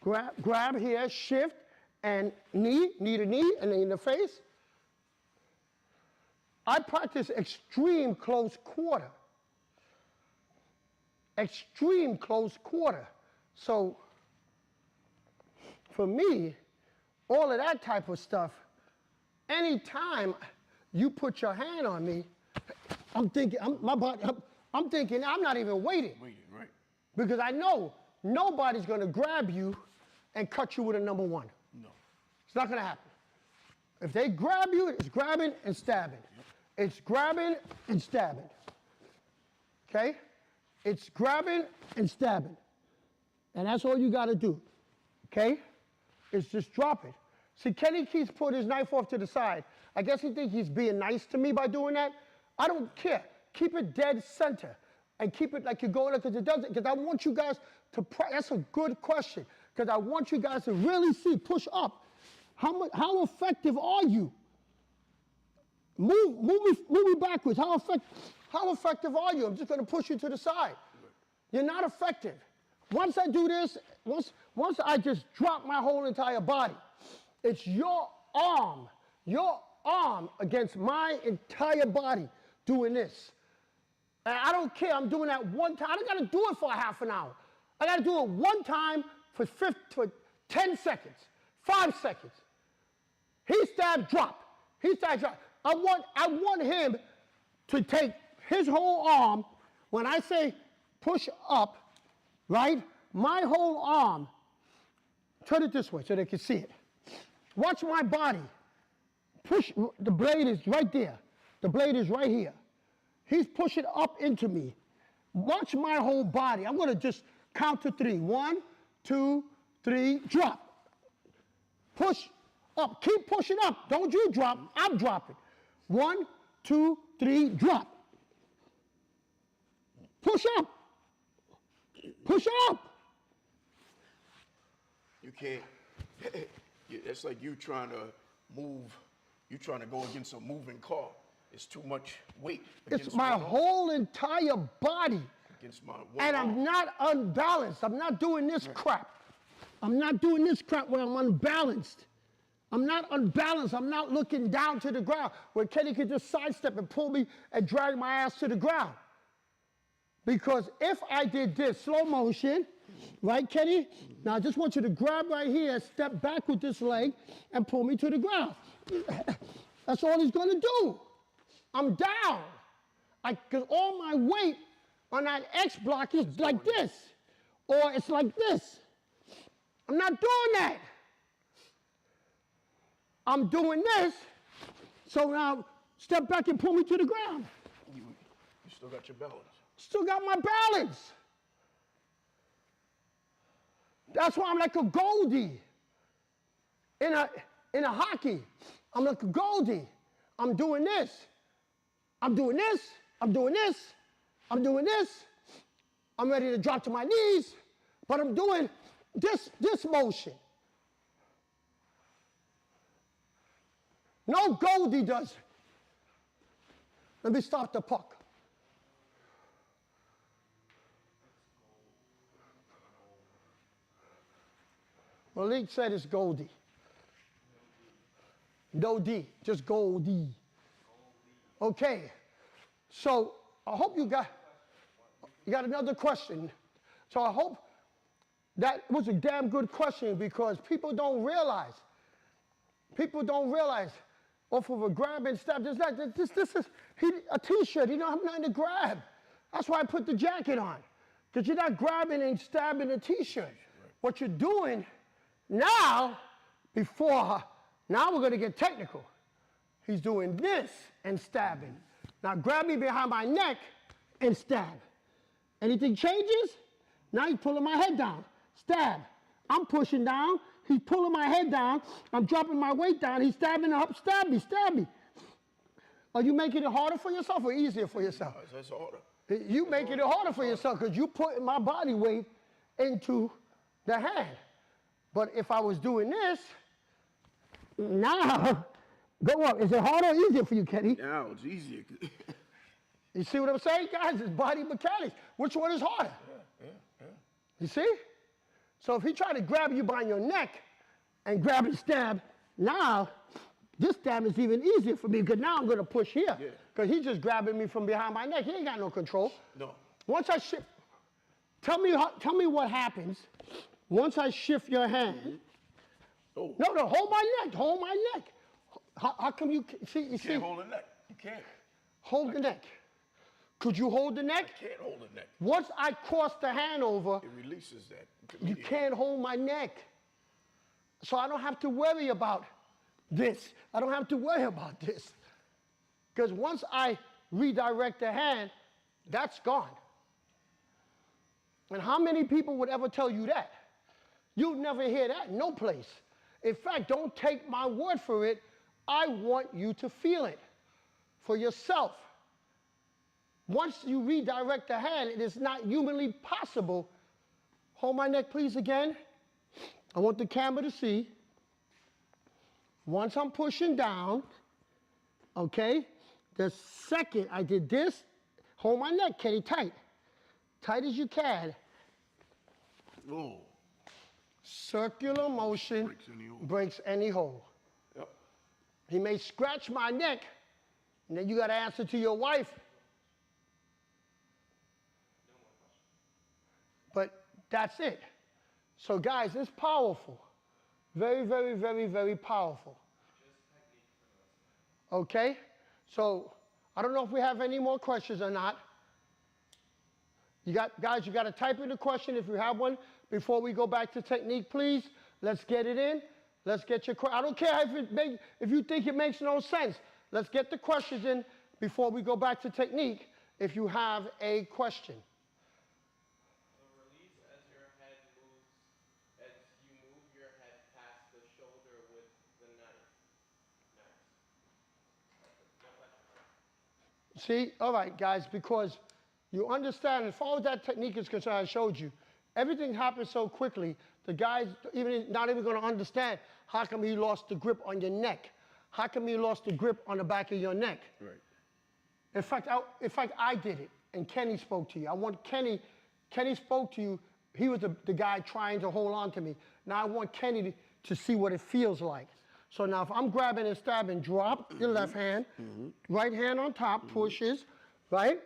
grab here, shift, and knee to knee, and then in the face. I practice extreme close quarter. Extreme close quarter. So, for me, all of that type of stuff, anytime you put your hand on me, I'm thinking, I'm not even waiting. Right. Because I know nobody's going to grab you and cut you with a number 1. No. It's not going to happen. If they grab you, it's grabbing and stabbing. Yep. It's grabbing and stabbing. Okay? It's grabbing and stabbing. And that's all you got to do. Okay? It's just drop it. See, Kenny keeps putting his knife off to the side. I guess he thinks he's being nice to me by doing that. I don't care. Keep it dead center. And keep it like you're going, because I want you guys to, that's a good question, because I want you guys to really see, push up. How effective are you? Move me backwards. How effective are you? I'm just going to push you to the side. You're not effective. Once I do this, once I just drop my whole entire body, it's your arm against my entire body doing this. And I don't care, I'm doing that one time. I don't got to do it for a half an hour. I got to do it one time for 10 seconds, 5 seconds. He stabbed, drop. He stabbed, drop. I want him to take his whole arm. When I say push up, right? My whole arm, turn it this way so they can see it. Watch my body. Push, the blade is right there. The blade is right here. He's pushing up into me. Watch my whole body. I'm going to just count to 3. 1, 2, 3, drop. Push up. Keep pushing up. Don't you drop. I'm dropping. 1, 2, 3, drop. Push up. Push up. You can't. It's like you trying to move. You trying to go against a moving car. It's too much weight. It's my whole entire body. Against my and I'm not unbalanced. I'm not doing this crap. I'm not doing this crap where I'm unbalanced. I'm not unbalanced. I'm not looking down to the ground where Kenny could just sidestep and pull me and drag my ass to the ground. Because if I did this, slow motion, right, Kenny? Now I just want you to grab right here, step back with this leg, and pull me to the ground. That's all he's gonna do. I'm down. Because all my weight on that X block is like this, or it's like this. I'm not doing that. I'm doing this, so now step back and pull me to the ground. You still got your balance. Still got my balance. That's why I'm like a Goldie in a hockey. I'm like a Goldie. I'm doing this. I'm doing this. I'm doing this. I'm doing this. I'm ready to drop to my knees, but I'm doing this motion. No Goldie does it. Let me stop the puck. Malik said it's Goldie. No D, just Goldie. Okay, so I hope you got another question. So I hope that was a damn good question because people don't realize off of a grab and stab, this is a t-shirt, he don't have nothing to grab. That's why I put the jacket on, because you're not grabbing and stabbing a t-shirt. What you're doing now, now we're gonna get technical. He's doing this and stabbing. Now grab me behind my neck and stab. Anything changes? Now he's pulling my head down, stab. I'm pushing down, he's pulling my head down, I'm dropping my weight down, he's stabbing up, stab me. Are you making it harder for yourself or easier for yourself? That's harder. You making it harder for yourself because you putting my body weight into the hand. But if I was doing this, now, go up. Is it harder or easier for you, Kenny? Now it's easier. You see what I'm saying, guys? It's body mechanics. Which one is harder? Yeah. You see? So if he tried to grab you by your neck and grab and stab, now this stab is even easier for me because now I'm going to push here. Because he's just grabbing me from behind my neck. He ain't got no control. No. Once I shift, tell me what happens once I shift your hand. Oh. No, hold my neck. How come you see? You can't hold the neck. You can't. Hold the neck. Could you hold the neck? I can't hold the neck. Once I cross the hand over, It releases that. you can't hold my neck. So I don't have to worry about this. I don't have to worry about this. Because once I redirect the hand, that's gone. And how many people would ever tell you that? You'd never hear that, no place. In fact, don't take my word for it. I want you to feel it for yourself. Once you redirect the hand, it is not humanly possible. Hold my neck, please, again. I want the camera to see. Once I'm pushing down, okay, the second I did this, hold my neck, Kenny, tight. Tight as you can. Oh. Circular motion breaks any hole. Yep. He may scratch my neck, and then you got to answer to your wife. But that's it. So guys, it's powerful. Very, very, very, very powerful. Okay? So I don't know if we have any more questions or not. Guys, you got to type in the question if you have one before we go back to technique, please. Let's get it in. Let's get your question. I don't care if you think it makes no sense. Let's get the questions in before we go back to technique if you have a question. The release as your head moves, as you move your head past the shoulder with the knife. Nice. See? All right, guys, because you understand, as far as that technique is concerned, I showed you, everything happens so quickly, the guy's not even going to understand how come he lost the grip on your neck. How come he lost the grip on the back of your neck? Right. In fact, I did it, and Kenny spoke to you. Kenny spoke to you. He was the guy trying to hold on to me. Now I want Kenny to see what it feels like. So now if I'm grabbing and stabbing, drop your left hand, right hand on top, pushes, right?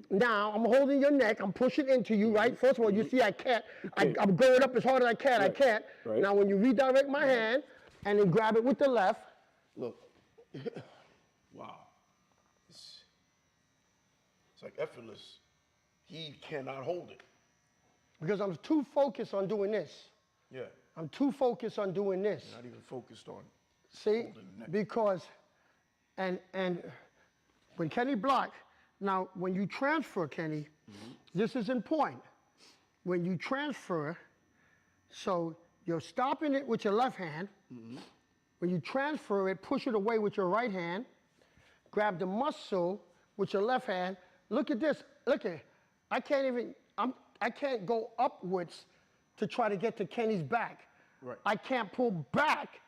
Now I'm holding your neck, I'm pushing into you, right? First of all, you see I can't, I'm going up as hard as I can, I can't. Right. Now when you redirect my hand and then grab it with the left, Look. Wow. It's like effortless. He cannot hold it. because I'm too focused on doing this. Yeah. I'm too focused on doing this. Not even focused on. See, holding the neck. because, and when Kenny blocked, now when you transfer, Kenny, this is important. When you transfer, so you're stopping it with your left hand. When you transfer it, push it away with your right hand. Grab the muscle with your left hand. Look at this. Look at it. I can't go upwards to try to get to Kenny's back. Right. I can't pull back.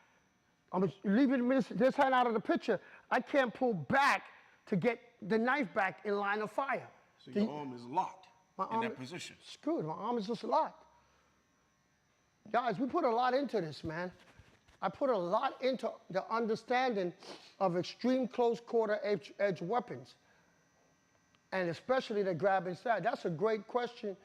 I'm leaving this hand out of the picture. I can't pull back to get the knife back in line of fire. So your arm is locked in that position. Screwed. My arm is just locked. Guys, we put a lot into this, man. I put a lot into the understanding of extreme close quarter edge weapons, and especially the grab and stab. That's a great question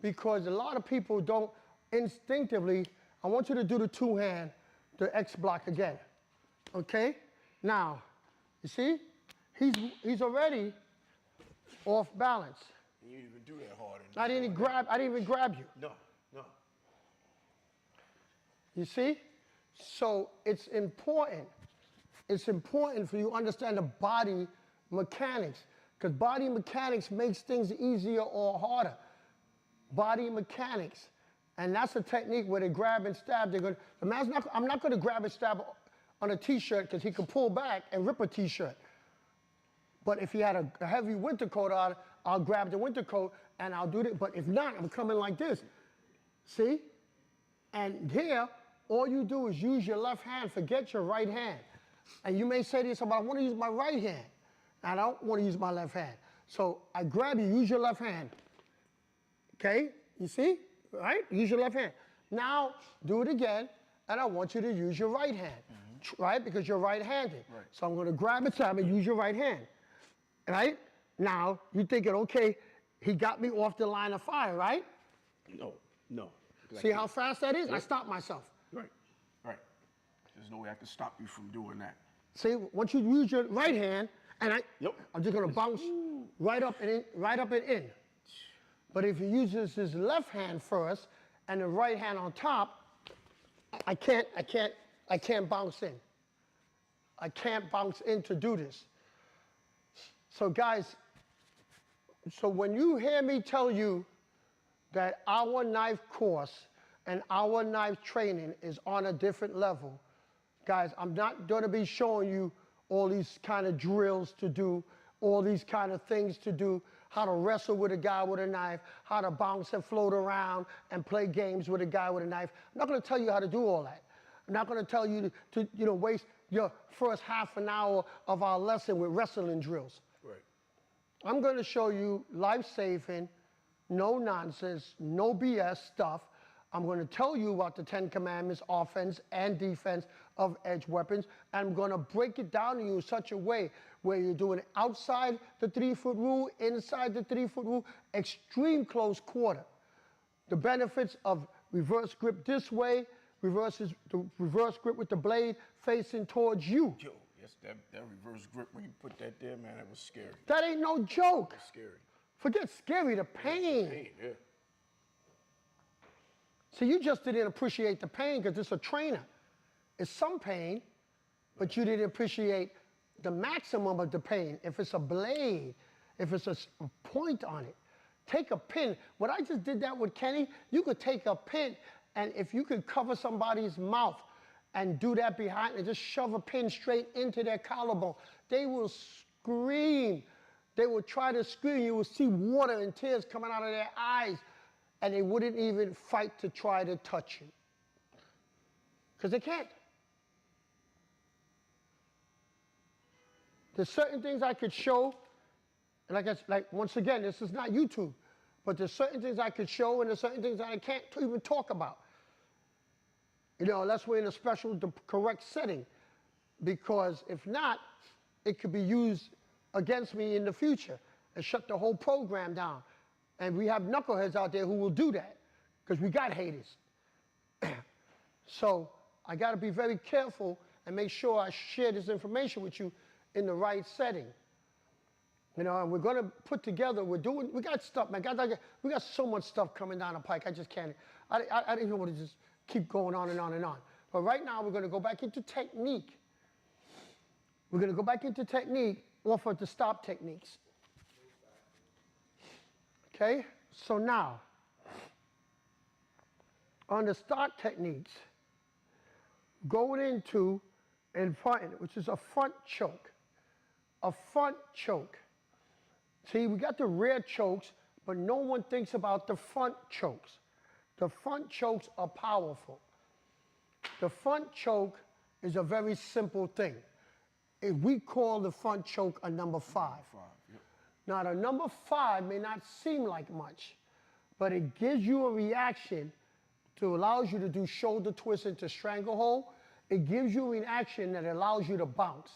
because a lot of people don't instinctively. I want you to do the two hand, the X block again. Okay? Now, you see? He's already off balance. You didn't even do that hard. I didn't even grab you. No. You see? So it's important. It's important for you to understand the body mechanics, because body mechanics makes things easier or harder. Body mechanics. And that's a technique where they grab and stab. I'm not going to grab and stab on a t-shirt because he can pull back and rip a t-shirt. But if he had a heavy winter coat on, I'll grab the winter coat and I'll do it. But if not, I'm coming like this. See? And here, all you do is use your left hand, forget your right hand. And you may say to yourself, I want to use my right hand. I don't want to use my left hand. So I grab you, use your left hand. Okay? You see? Right? Use your left hand. Now, do it again, and I want you to use your right hand. Right? Because you're right-handed. Right. So I'm going to grab it, stab and use your right hand. Right? Now, you're thinking, okay, he got me off the line of fire, right? No. See how fast that is? I stopped myself. Right. There's no way I can stop you from doing that. See, once you use your right hand, and I'm just gonna bounce right up and in. But if he uses his left hand first and the right hand on top, I can't bounce in. I can't bounce in to do this. So guys, so when you hear me tell you that our knife course and our knife training is on a different level, guys, I'm not going to be showing you all these kind of drills to do, all these kind of things to do, how to wrestle with a guy with a knife, how to bounce and float around and play games with a guy with a knife. I'm not going to tell you how to do all that. I'm not going to tell you to waste your first half an hour of our lesson with wrestling drills. Right. I'm going to show you life-saving, no nonsense, no BS stuff. I'm going to tell you about the 10 Commandments, offense and defense of edge weapons. And I'm going to break it down to you in such a way where you're doing it outside the 3-foot rule, inside the 3-foot rule, extreme close quarter. The benefits of reverse grip this way, reverse grip with the blade facing towards you. Yo, yes, that reverse grip, when you put that there, man, that was scary. That ain't no joke. That's scary. Forget scary, the pain. Pain, yeah. So you just didn't appreciate the pain because it's a trainer. It's some pain, but you didn't appreciate the maximum of the pain. If it's a blade, if it's a point on it, take a pin. What I just did that with Kenny, you could take a pin, and if you could cover somebody's mouth and do that behind and just shove a pin straight into their collarbone, they will scream. They will try to scream. You will see water and tears coming out of their eyes, and they wouldn't even fight to try to touch you. Because they can't. There's certain things I could show, and like once again, this is not YouTube, but there's certain things I could show and there's certain things that I can't even talk about. Unless we're in a special, the correct setting. Because if not, it could be used against me in the future and shut the whole program down. And we have knuckleheads out there who will do that because we got haters. So I got to be very careful and make sure I share this information with you in the right setting. And we're going to put together, we got stuff, man. We got so much stuff coming down the pike. I just can't, I don't even want to just keep going on and on and on. But right now, we're going to go back into technique. We're going to go back into technique off of the stop techniques. Okay? So now, on the start techniques, going into and front, which is a front choke. A front choke. See, we got the rear chokes, but no one thinks about the front chokes. The front chokes are powerful. The front choke is a very simple thing. If we call the front choke a number 5. Yep. Now, the number 5 may not seem like much, but it gives you a reaction to allows you to do shoulder twist into stranglehold. It gives you an action that allows you to bounce.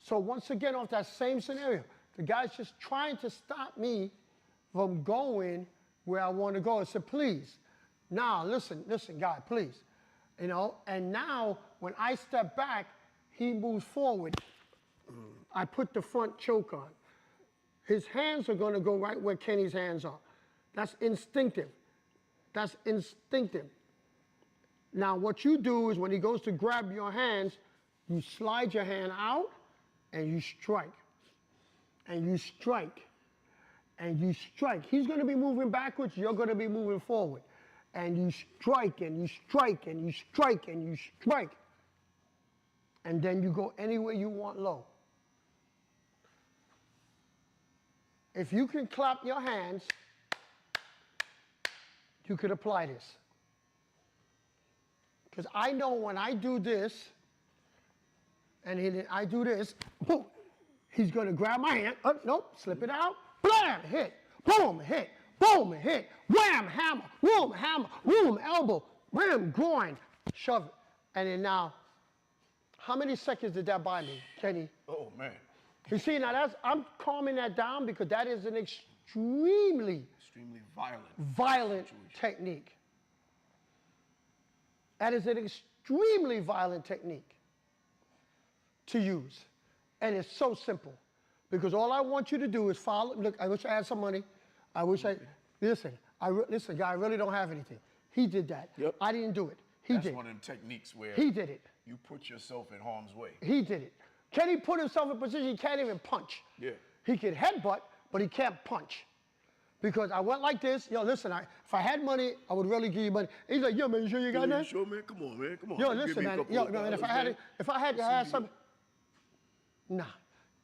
So once again, off that same scenario, the guy's just trying to stop me from going where I want to go. I said, please, now listen, guy, please. And now when I step back, he moves forward. I put the front choke on. His hands are going to go right where Kenny's hands are. That's instinctive. That's instinctive. Now, what you do is when he goes to grab your hands, you slide your hand out and you strike. And you strike. And you strike. He's going to be moving backwards. You're going to be moving forward. And you strike and you strike and you strike and you strike. And then you go anywhere you want low. If you can clap your hands, you could apply this. Because I know when I do this, and I do this, boom, he's going to grab my hand. Oh, nope, slip it out. Blam, hit. Boom, hit. Boom, hit. Wham, hammer. Boom, elbow. Wham, groin. Shove it. And then now, how many seconds did that buy me, Kenny? Oh, man. You see, now I'm calming that down because that is an extremely violent technique. That is an extremely violent technique to use. And it's so simple. Because all I want you to do is follow. Look, I wish I had some money. Listen, guy, I really don't have anything. He did that. Yep. I didn't do it. That's one of them techniques where he did it. You put yourself in harm's way. He did it. Kenny put himself in a position he can't even punch. Yeah. He can headbutt, but he can't punch. Because I went like this. Yo, listen, if I had money, I would really give you money. He's like, yo, man, you sure you got that? Sure, man. Come on, man. Come on. Yo, listen, man. Yo, no, and if I had something, nah.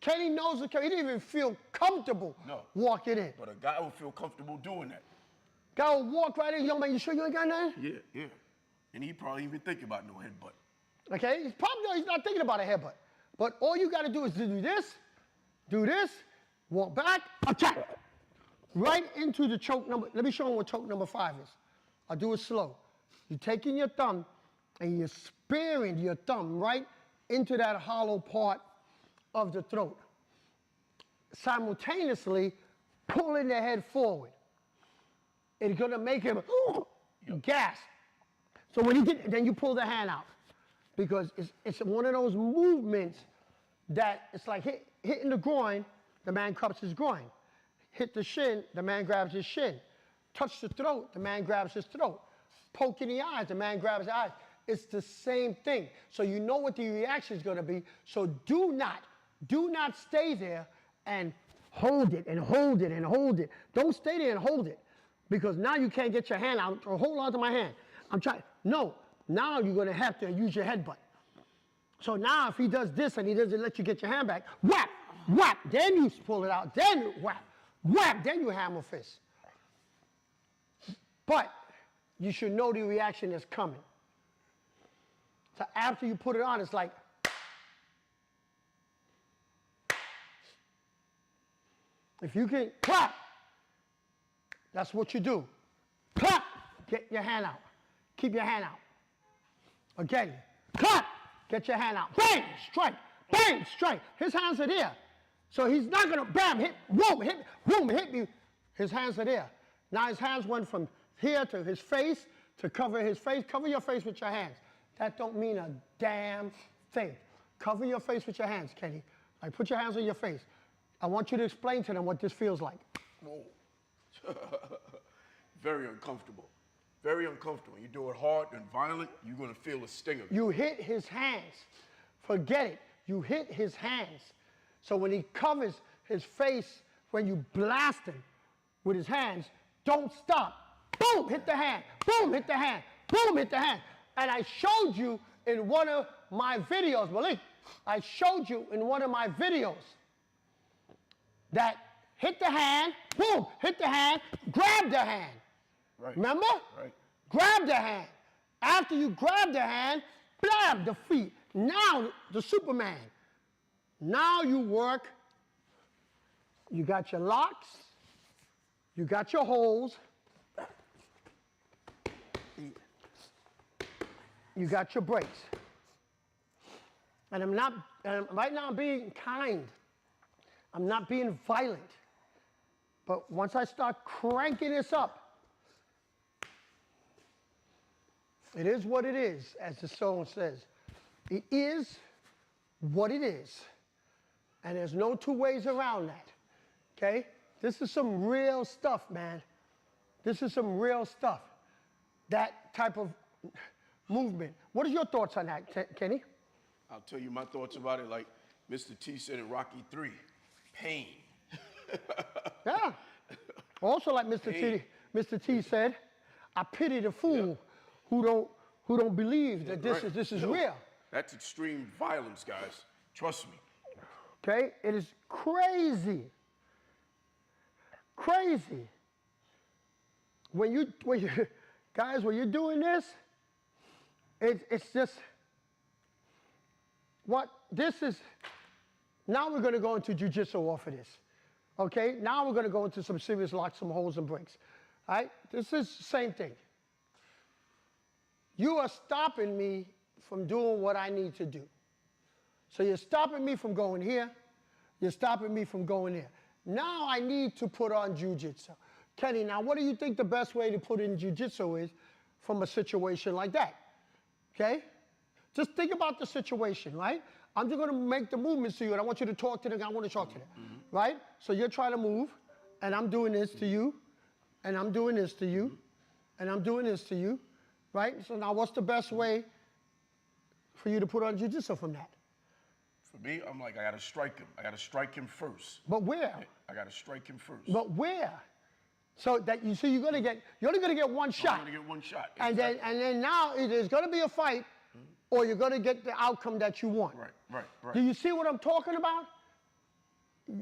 Kenny knows he didn't even feel comfortable walking in. But a guy would feel comfortable doing that. Guy would walk right in, yo, man, you sure you ain't got that? Yeah. And he probably even think about no headbutt. Okay? He's not thinking about a headbutt. But all you got to do is do this, walk back, attack. Right into the choke number. Let me show him what choke number 5 is. I'll do it slow. You're taking your thumb and you're spearing your thumb right into that hollow part of the throat. Simultaneously pulling the head forward. It's going to make him gasp. So when then you pull the hand out. Because it's one of those movements that it's like hitting the groin, the man cups his groin. Hit the shin, the man grabs his shin. Touch the throat, the man grabs his throat. Poke in the eyes, the man grabs his eyes. It's the same thing. So you know what the reaction is going to be. So do not stay there and hold it and hold it and hold it. Don't stay there and hold it. Because now you can't get your hand out or hold on to my hand. I'm trying. No. Now you're going to have to use your headbutt. So now if he does this and he doesn't let you get your hand back, whap, whap, then you pull it out, then whap, whap, then you hammer fist. But you should know the reaction that's coming. So after you put it on, it's like, if you can clap, that's what you do. Clap, get your hand out. Keep your hand out. Again, clap, get your hand out. Bang, strike, bang, strike. His hands are there. So he's not going to bam, hit, boom, hit me. His hands are there. Now his hands went from here to his face to cover his face. Cover your face with your hands. That don't mean a damn thing. Cover your face with your hands, Kenny. Like, put your hands on your face. I want you to explain to them what this feels like. Whoa. Very uncomfortable. Very uncomfortable. When you do it hard and violent, you're going to feel a sting of it. You hit his hands. Forget it. You hit his hands. So when he covers his face, when you blast him with his hands, don't stop. Boom, hit the hand. Boom, hit the hand. Boom, hit the hand. And I showed you in one of my videos, Malik, I showed you in one of my videos that hit the hand, boom, hit the hand, grab the hand. Right. Remember? Right. Grab the hand. After you grab the hand, blab the feet. Now, the Superman. Now you work. You got your locks. You got your holes. You got your brakes. And right now I'm being kind. I'm not being violent. But once I start cranking this up, it is what it is, as the song says. It is what it is. And there's no two ways around that. Okay? This is some real stuff, man. This is some real stuff. That type of movement. What are your thoughts on that, Kenny? I'll tell you my thoughts about it like Mr. T said in Rocky 3. Pain. Yeah. Also, like Mr. T said, I pity the fool who don't believe that this is real. That's extreme violence, guys. Trust me. Okay? It is crazy. Crazy. When you guys, when you're doing this, it's just what this is. Now we're going to go into jiu-jitsu off of this. Okay? Now we're going to go into some serious locks, some holes and breaks. All right? This is the same thing. You are stopping me from doing what I need to do. So you're stopping me from going here. You're stopping me from going there. Now I need to put on jiu-jitsu. Kenny, now what do you think the best way to put in jiu-jitsu is from a situation like that? Okay? Just think about the situation, right? I'm just going to make the movements to you, and I want you to talk to them. I want to talk to them, right? So you're trying to move, and I'm doing this to you, and I'm doing this to you, and I'm doing this to you, right? So now what's the best way for you to put on jiu-jitsu from that? For me, I'm like, I got to strike him. I got to strike him first. But where? I got to strike him first. But where? So that you see, you're only going to get one shot. I'm going to get one shot. And then now there's going to be a fight, or you're going to get the outcome that you want. Right. Do you see what I'm talking about?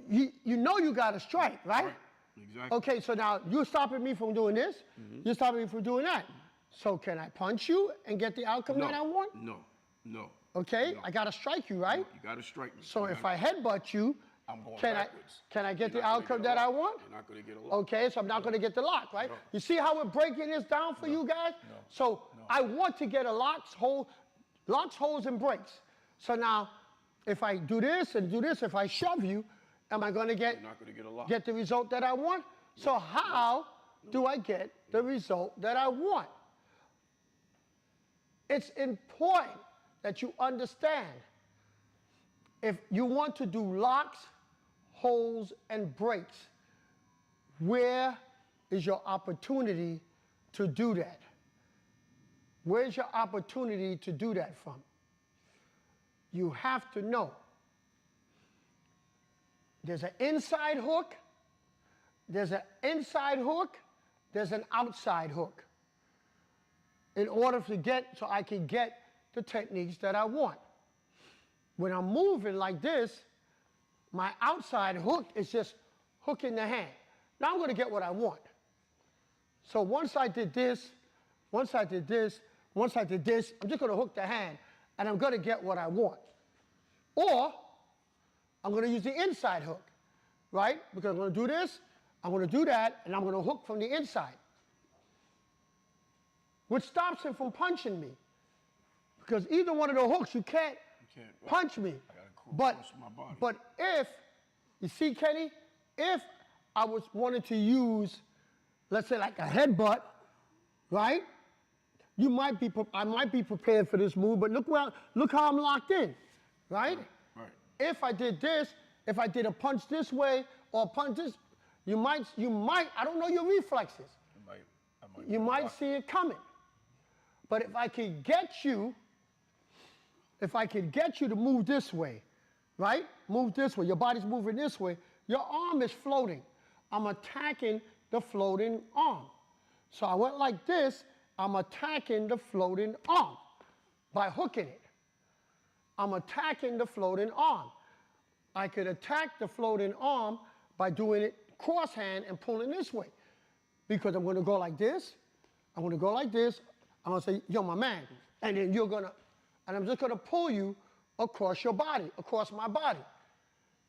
You know you got to strike, right? Exactly. Okay, so now you're stopping me from doing this. You're stopping me from doing that. So can I punch you and get the outcome that I want? No. Okay, No. I got to strike you, right? You got to strike me. So if I headbutt you, I'm going can backwards. I get You're the not gonna outcome get a that I lock. want? You're not going to get a lock. Okay, so I'm not going to get the lock, right? No. You see how we're breaking this down for you guys? No. So I want to get a locks, holes, and breaks. So now, if I do this and do this, if I shove you, am I going to You're not going to get a lock. get the result that I want? So how do I get the result that I want? It's important that you understand. If you want to do locks, holes, and breaks, where is your opportunity to do that? Where's your opportunity to do that from? You have to know. There's an inside hook, there's an inside hook, there's an outside hook. In order so I can get the techniques that I want. When I'm moving like this, my outside hook is just hooking the hand. Now I'm going to get what I want. So once I did this, I'm just going to hook the hand, and I'm going to get what I want. Or I'm going to use the inside hook, right? Because I'm going to do this, I'm going to do that, and I'm going to hook from the inside. Which stops him from punching me. Because either one of the hooks, you can't punch me. I gotta cross my body. But if, you see, Kenny, if I was wanted to use, let's say like a headbutt, right? I might be prepared for this move, but look how I'm locked in, right? Right. If I did this, if I did a punch this way or a punch this, you might, I don't know your reflexes. You might see it coming. But if I could get you to move this way, right? Move this way, your body's moving this way, your arm is floating. I'm attacking the floating arm. So I went like this, I'm attacking the floating arm by hooking it. I'm attacking the floating arm. I could attack the floating arm by doing it cross hand and pulling this way. Because I'm gonna go like this, I'm gonna go like this, I'm gonna say, yo, my man, and then and I'm just gonna pull you across your body, across my body.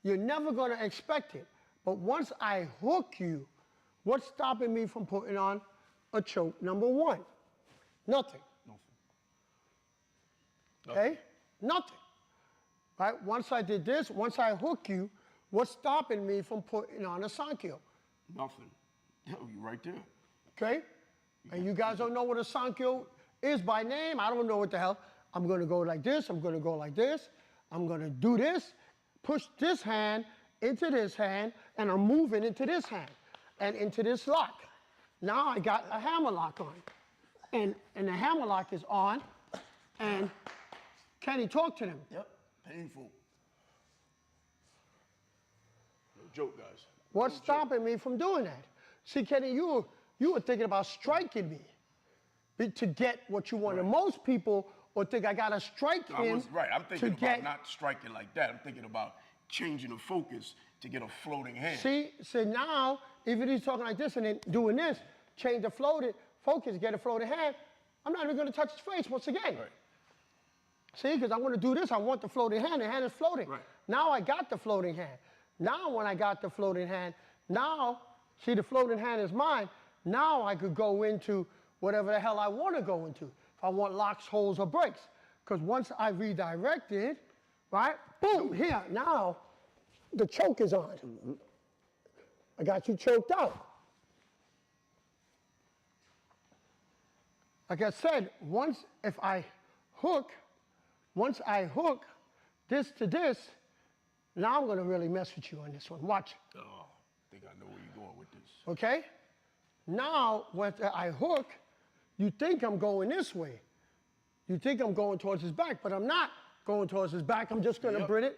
You're never gonna expect it. But once I hook you, what's stopping me from putting on a choke number one? Nothing. Okay? Nothing. Right? Once I did this, once I hook you, what's stopping me from putting on a Sankyo? Nothing. You right there. Okay? And you guys don't know what a Sankyo is by name? I don't know what the hell. I'm gonna go like this, I'm gonna go like this, I'm gonna do this, push this hand into this hand, and I'm moving into this hand and into this lock. Now I got a hammer lock on. And the hammer lock is on, and Kenny, talk to them. Yep. Painful. No joke, guys. What's stopping me from doing that? See, Kenny, you were thinking about striking me to get what you wanted. Right. Most people would think I gotta strike him. Right. I'm thinking about not striking like that. I'm thinking about changing the focus to get a floating hand. See, so now, if he's talking like this and then doing this, change the focus, get a floating hand, I'm not even gonna touch his face once again. Right. See, because I want to do this, I want the floating hand is floating. Right. Now I got the floating hand. Now when I got the floating hand, now, see the floating hand is mine, now I could go into whatever the hell I want to go into. If I want locks, holes, or breaks. Because once I redirect it, right, boom, here, now the choke is on. Mm-hmm. I got you choked out. Like I said, once I hook this to this, now I'm gonna really mess with you on this one. Watch. Oh, I think I know where you're going with this. Okay? Now, when I hook, you think I'm going this way. You think I'm going towards his back, but I'm not going towards his back. I'm just gonna bring it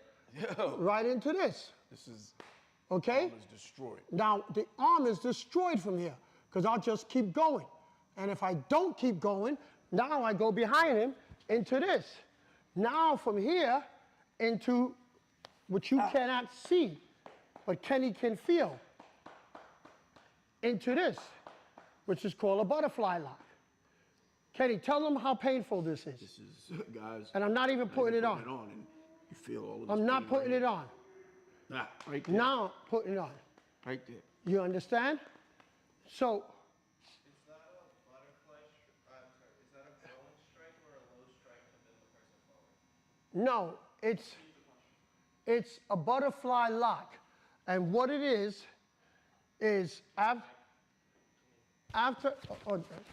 right into this. This is, okay? Arm is destroyed. Now, the arm is destroyed from here, because I'll just keep going. And if I don't keep going, now I go behind him into this. Now from here into what you cannot see, but Kenny can feel, into this, which is called a butterfly lock. Kenny, tell them how painful this is. This is, guys. And I'm not even putting it on. And you feel all of this. I'm not putting it on. Nah, right there. Now I'm putting it on. Right there. You understand? So, Is that a butterfly is that a growing strike or a low strike to move the person forward? no, it's a butterfly lock. And what it is after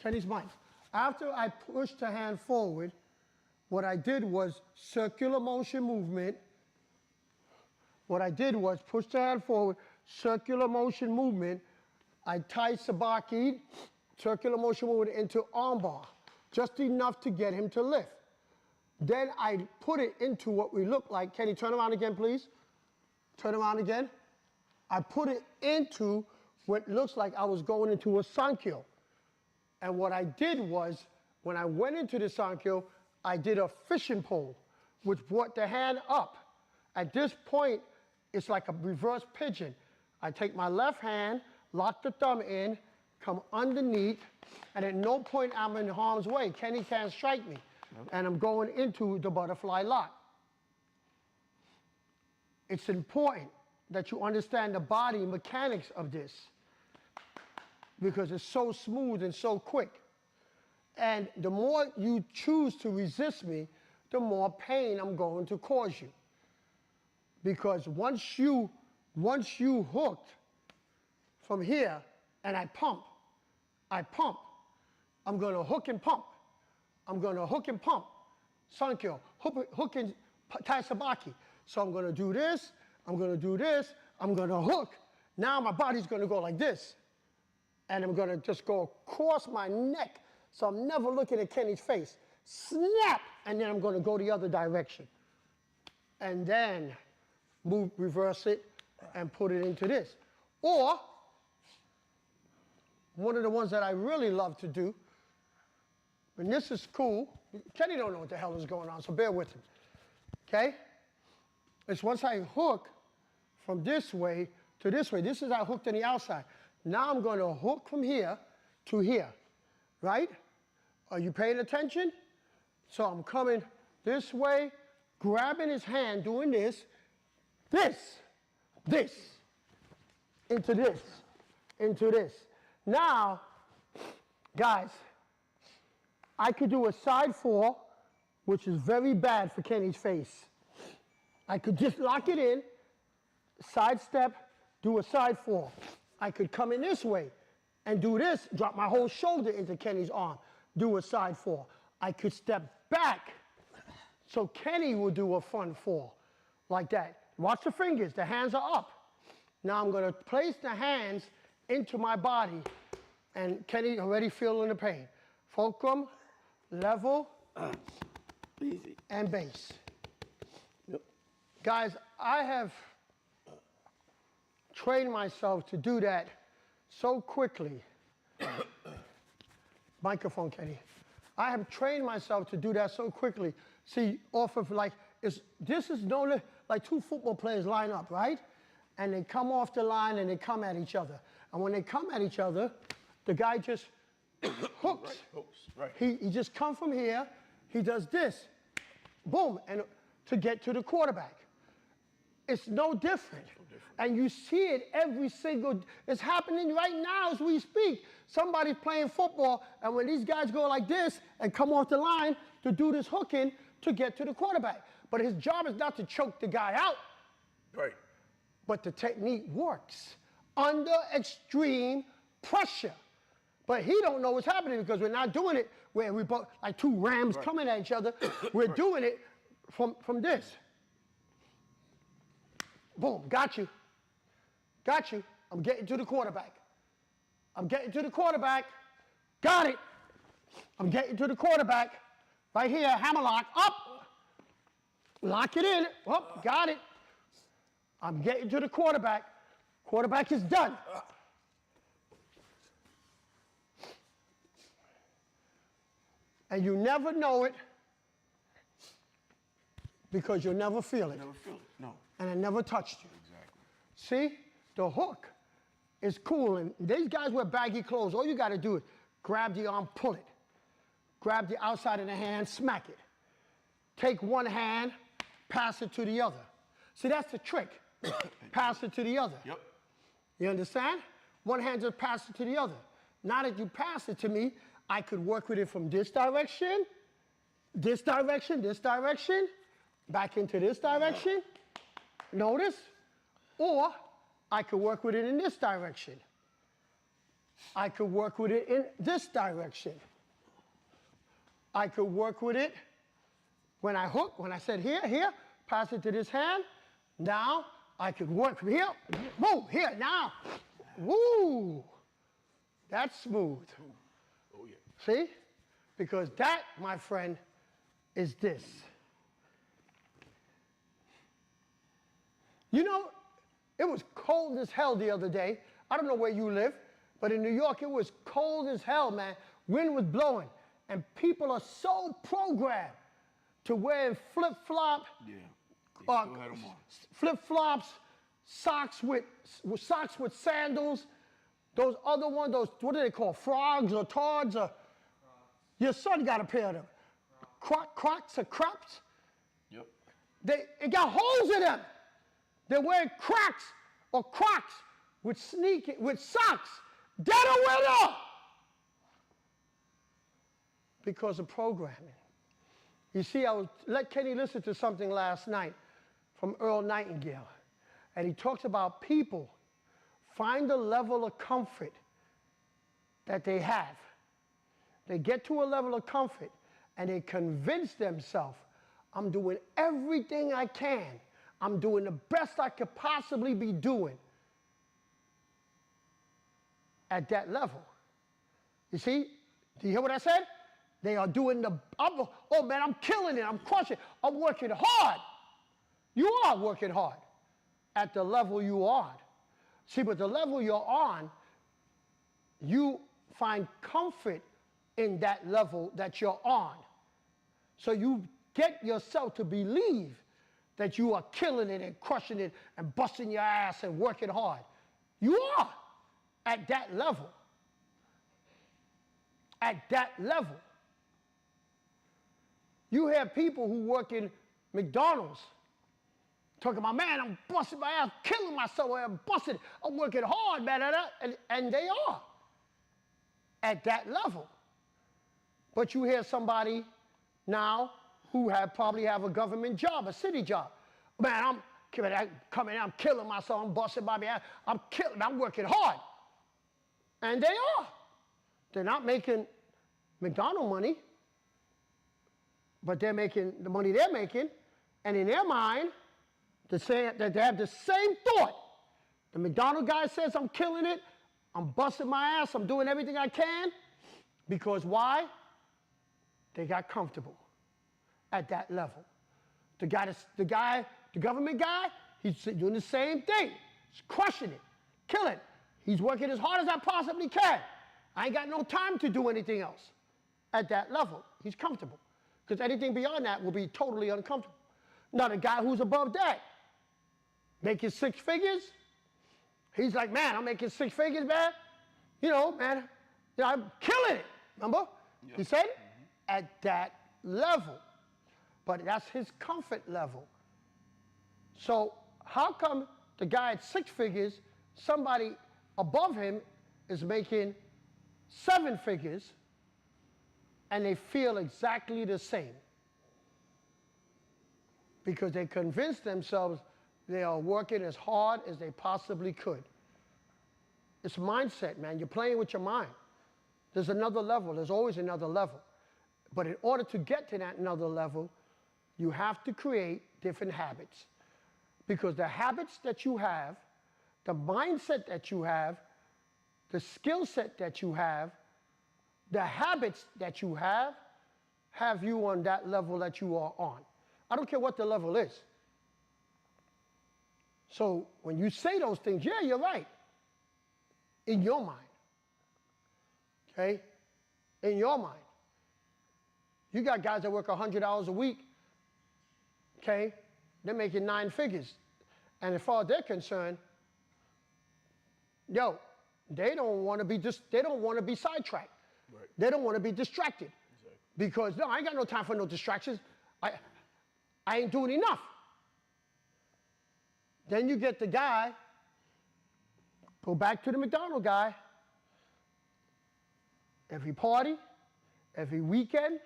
Kenny's mine. After I pushed the hand forward, what I did was circular motion movement. What I did was push the hand forward, circular motion movement. I tied Sabaki, circular motion movement into armbar, just enough to get him to lift. Then I put it into what we look like. Kenny, turn around again, please. Turn around again. I put it into what looks like I was going into a Sankyo. And what I did was, when I went into the Sankyo, I did a fishing pole, which brought the hand up. At this point, it's like a reverse pigeon. I take my left hand, lock the thumb in, come underneath, and at no point I'm in harm's way. Kenny can't strike me. And I'm going into the butterfly lock. It's important that you understand the body mechanics of this, because it's so smooth and so quick. And the more you choose to resist me, the more pain I'm going to cause you. Because once you hooked from here and I pump, I'm going to hook and pump. I'm going to hook and pump. Sankyo, hook and Tai Sabaki. So I'm going to do this, I'm going to do this, I'm going to hook. Now my body's going to go like this. And I'm going to just go across my neck. So I'm never looking at Kenny's face. Snap! And then I'm going to go the other direction. And then reverse it, and put it into this. Or, one of the ones that I really love to do, and this is cool. Kenny don't know what the hell is going on, so bear with him. Okay? It's once I hook from this way to this way. This is I hooked on the outside. Now I'm going to hook from here to here. Right? Are you paying attention? So I'm coming this way, grabbing his hand, doing this, into this. Now, guys, I could do a side fall, which is very bad for Kenny's face. I could just lock it in, side step, do a side fall. I could come in this way and do this, drop my whole shoulder into Kenny's arm, do a side fall. I could step back, so Kenny will do a fun fall, like that. Watch the fingers, the hands are up. Now I'm gonna place the hands into my body, and Kenny already feeling the pain. Fulcrum, level, Easy. and base. Yep. Guys, I have trained myself to do that so quickly. Microphone, Kenny. I have trained myself to do that so quickly. See, off of like, this is no, like two football players line up, right? And they come off the line and they come at each other. And when they come at each other, the guy just hooks. Right, hooks, right. He just come from here, he does this, boom, and to get to the quarterback. It's no different. And you see it every single, it's happening right now as we speak. Somebody's playing football, and when these guys go like this and come off the line to do this hooking to get to the quarterback. But his job is not to choke the guy out. Right. But the technique works under extreme pressure. But he don't know what's happening because we're not doing it where we both, like two rams coming at each other. We're doing it from this. Boom, got you. Got you. I'm getting to the quarterback. I'm getting to the quarterback. Got it. I'm getting to the quarterback. Right here, hammerlock, up. Lock it in. Oh, got it. I'm getting to the quarterback. Quarterback is done. And you never know it because you'll never feel it. Never feel it. No. And I never touched you. Exactly. See, the hook is cool. And these guys wear baggy clothes. All you got to do is grab the arm, pull it. Grab the outside of the hand, smack it. Take one hand, pass it to the other. See, that's the trick. Pass it to the other. Yep. You understand? One hand just pass it to the other. Now that you pass it to me, I could work with it from this direction, back into this direction. Notice? Or I could work with it in this direction. I could work with it in this direction. I could work with it when I hook, when I said here, pass it to this hand. Now I could work from here, boom, here, now. Woo! That's smooth. Oh, yeah. See? Because that, my friend, is this. You know, it was cold as hell the other day. I don't know where you live, but in New York, it was cold as hell, man. Wind was blowing. And people are so programmed to wearing flip-flop, flip-flops, socks with sandals, those other ones, those, what do they call, frogs or tards? Or, your son got a pair of them. Crocs or crops? Yep. It got holes in them. They're wearing Crocs or Crocs with socks. Dead or winner! Because of programming. You see, let Kenny listen to something last night from Earl Nightingale. And he talks about people find a level of comfort that they have. They get to a level of comfort and they convince themselves, I'm doing everything I can. I'm doing the best I could possibly be doing at that level. You see? Do you hear what I said? They are doing oh man, I'm killing it. I'm crushing it. I'm working hard. You are working hard at the level you are. See, but the level you're on, you find comfort in that level that you're on. So you get yourself to believe that you are killing it and crushing it and busting your ass and working hard. You are at that level. At that level. You have people who work in McDonald's talking about, man, I'm busting my ass, killing myself, I'm busting, I'm working hard, man, and they are at that level. But you hear somebody now who probably have a government job, a city job. Man, I'm coming in, I'm killing myself, I'm busting my ass, I'm working hard. And they are. They're not making McDonald's money, but they're making the money they're making, and in their mind, they have the same thought. The McDonald's guy says, I'm killing it, I'm busting my ass, I'm doing everything I can, because why? They got comfortable at that level. The government guy, he's doing the same thing. He's crushing it, killing it. He's working as hard as I possibly can. I ain't got no time to do anything else. At that level, he's comfortable. Because anything beyond that will be totally uncomfortable. Now, the guy who's above that, making 6 figures, he's like, man, I'm making 6 figures, man. You know, man, I'm killing it. Remember? Yep. He said at that level. But that's his comfort level. So how come the guy at 6 figures, somebody above him is making 7 figures, and they feel exactly the same? Because they convince themselves they are working as hard as they possibly could. It's mindset, man. You're playing with your mind. There's another level. There's always another level. But in order to get to that another level, you have to create different habits. Because the habits that you have, the mindset that you have, the skill set that you have, the habits that you have you on that level that you are on. I don't care what the level is. So when you say those things, yeah, you're right. In your mind. Okay? In your mind. You got guys that work 100 hours a week. Okay? They're making 9 figures. And as far as they're concerned, they don't want to be sidetracked. Right. They don't want to be distracted. Exactly. Because no, I ain't got no time for no distractions. I ain't doing enough. Then you get the guy, go back to the McDonald's guy, every party, every weekend,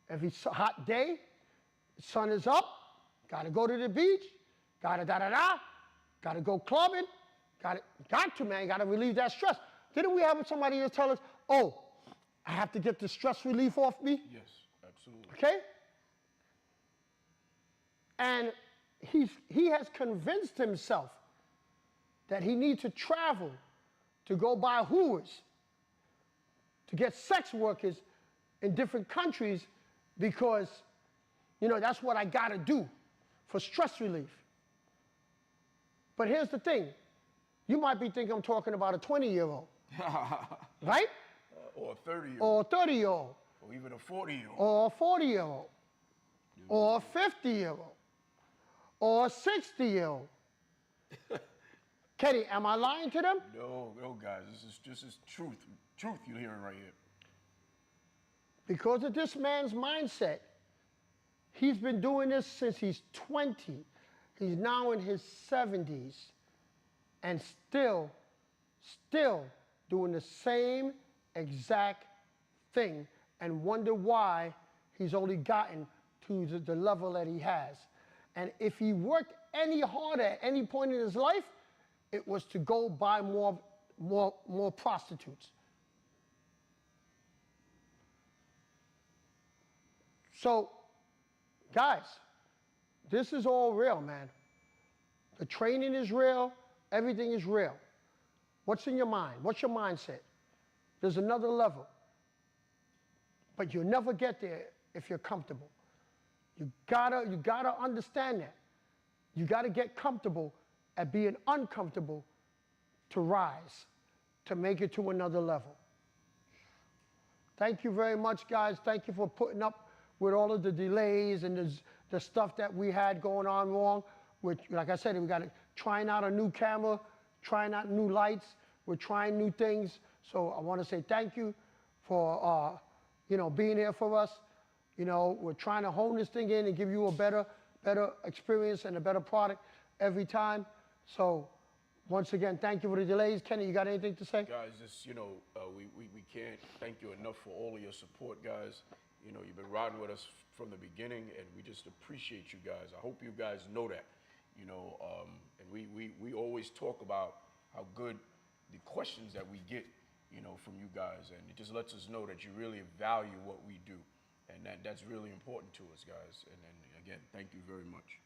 every hot day, the sun is up, gotta go to the beach, gotta gotta go clubbing, gotta relieve that stress. Didn't we have somebody to tell us, oh, I have to get the stress relief off me? Yes, absolutely. Okay? And he has convinced himself that he needs to travel to go buy hooers, to get sex workers in different countries because, that's what I gotta do for stress relief. But here's the thing. You might be thinking I'm talking about a 20-year-old, right? Or a 30-year-old. Or a 30-year-old. Or even a 40-year-old. Or a 40-year-old. Or a 50-year-old. Or a 60-year-old. Kenny, am I lying to them? No, guys. This is truth. Truth you're hearing right here. Because of this man's mindset, he's been doing this since he's 20. He's now in his 70s. And still doing the same exact thing, and wonder why he's only gotten to the level that he has. And if he worked any harder at any point in his life, it was to go buy more prostitutes. So, guys, this is all real, man. The training is real. Everything is real. What's in your mind? What's your mindset? There's another level. But you'll never get there if you're comfortable. You gotta understand that. You gotta get comfortable at being uncomfortable to rise, to make it to another level. Thank you very much, guys. Thank you for putting up with all of the delays and the stuff that we had going on wrong. Which, like I said, we got to trying out a new camera, trying out new lights. We're trying new things. So I want to say thank you for being here for us. We're trying to hone this thing in and give you a better experience and a better product every time. So once again, thank you for the delays. Kenny, you got anything to say? Guys, just, we can't thank you enough for all of your support, guys. You've been riding with us from the beginning, and we just appreciate you guys. I hope you guys know that. And we always talk about how good the questions that we get, from you guys, and it just lets us know that you really value what we do, and that's really important to us, guys. And again, thank you very much.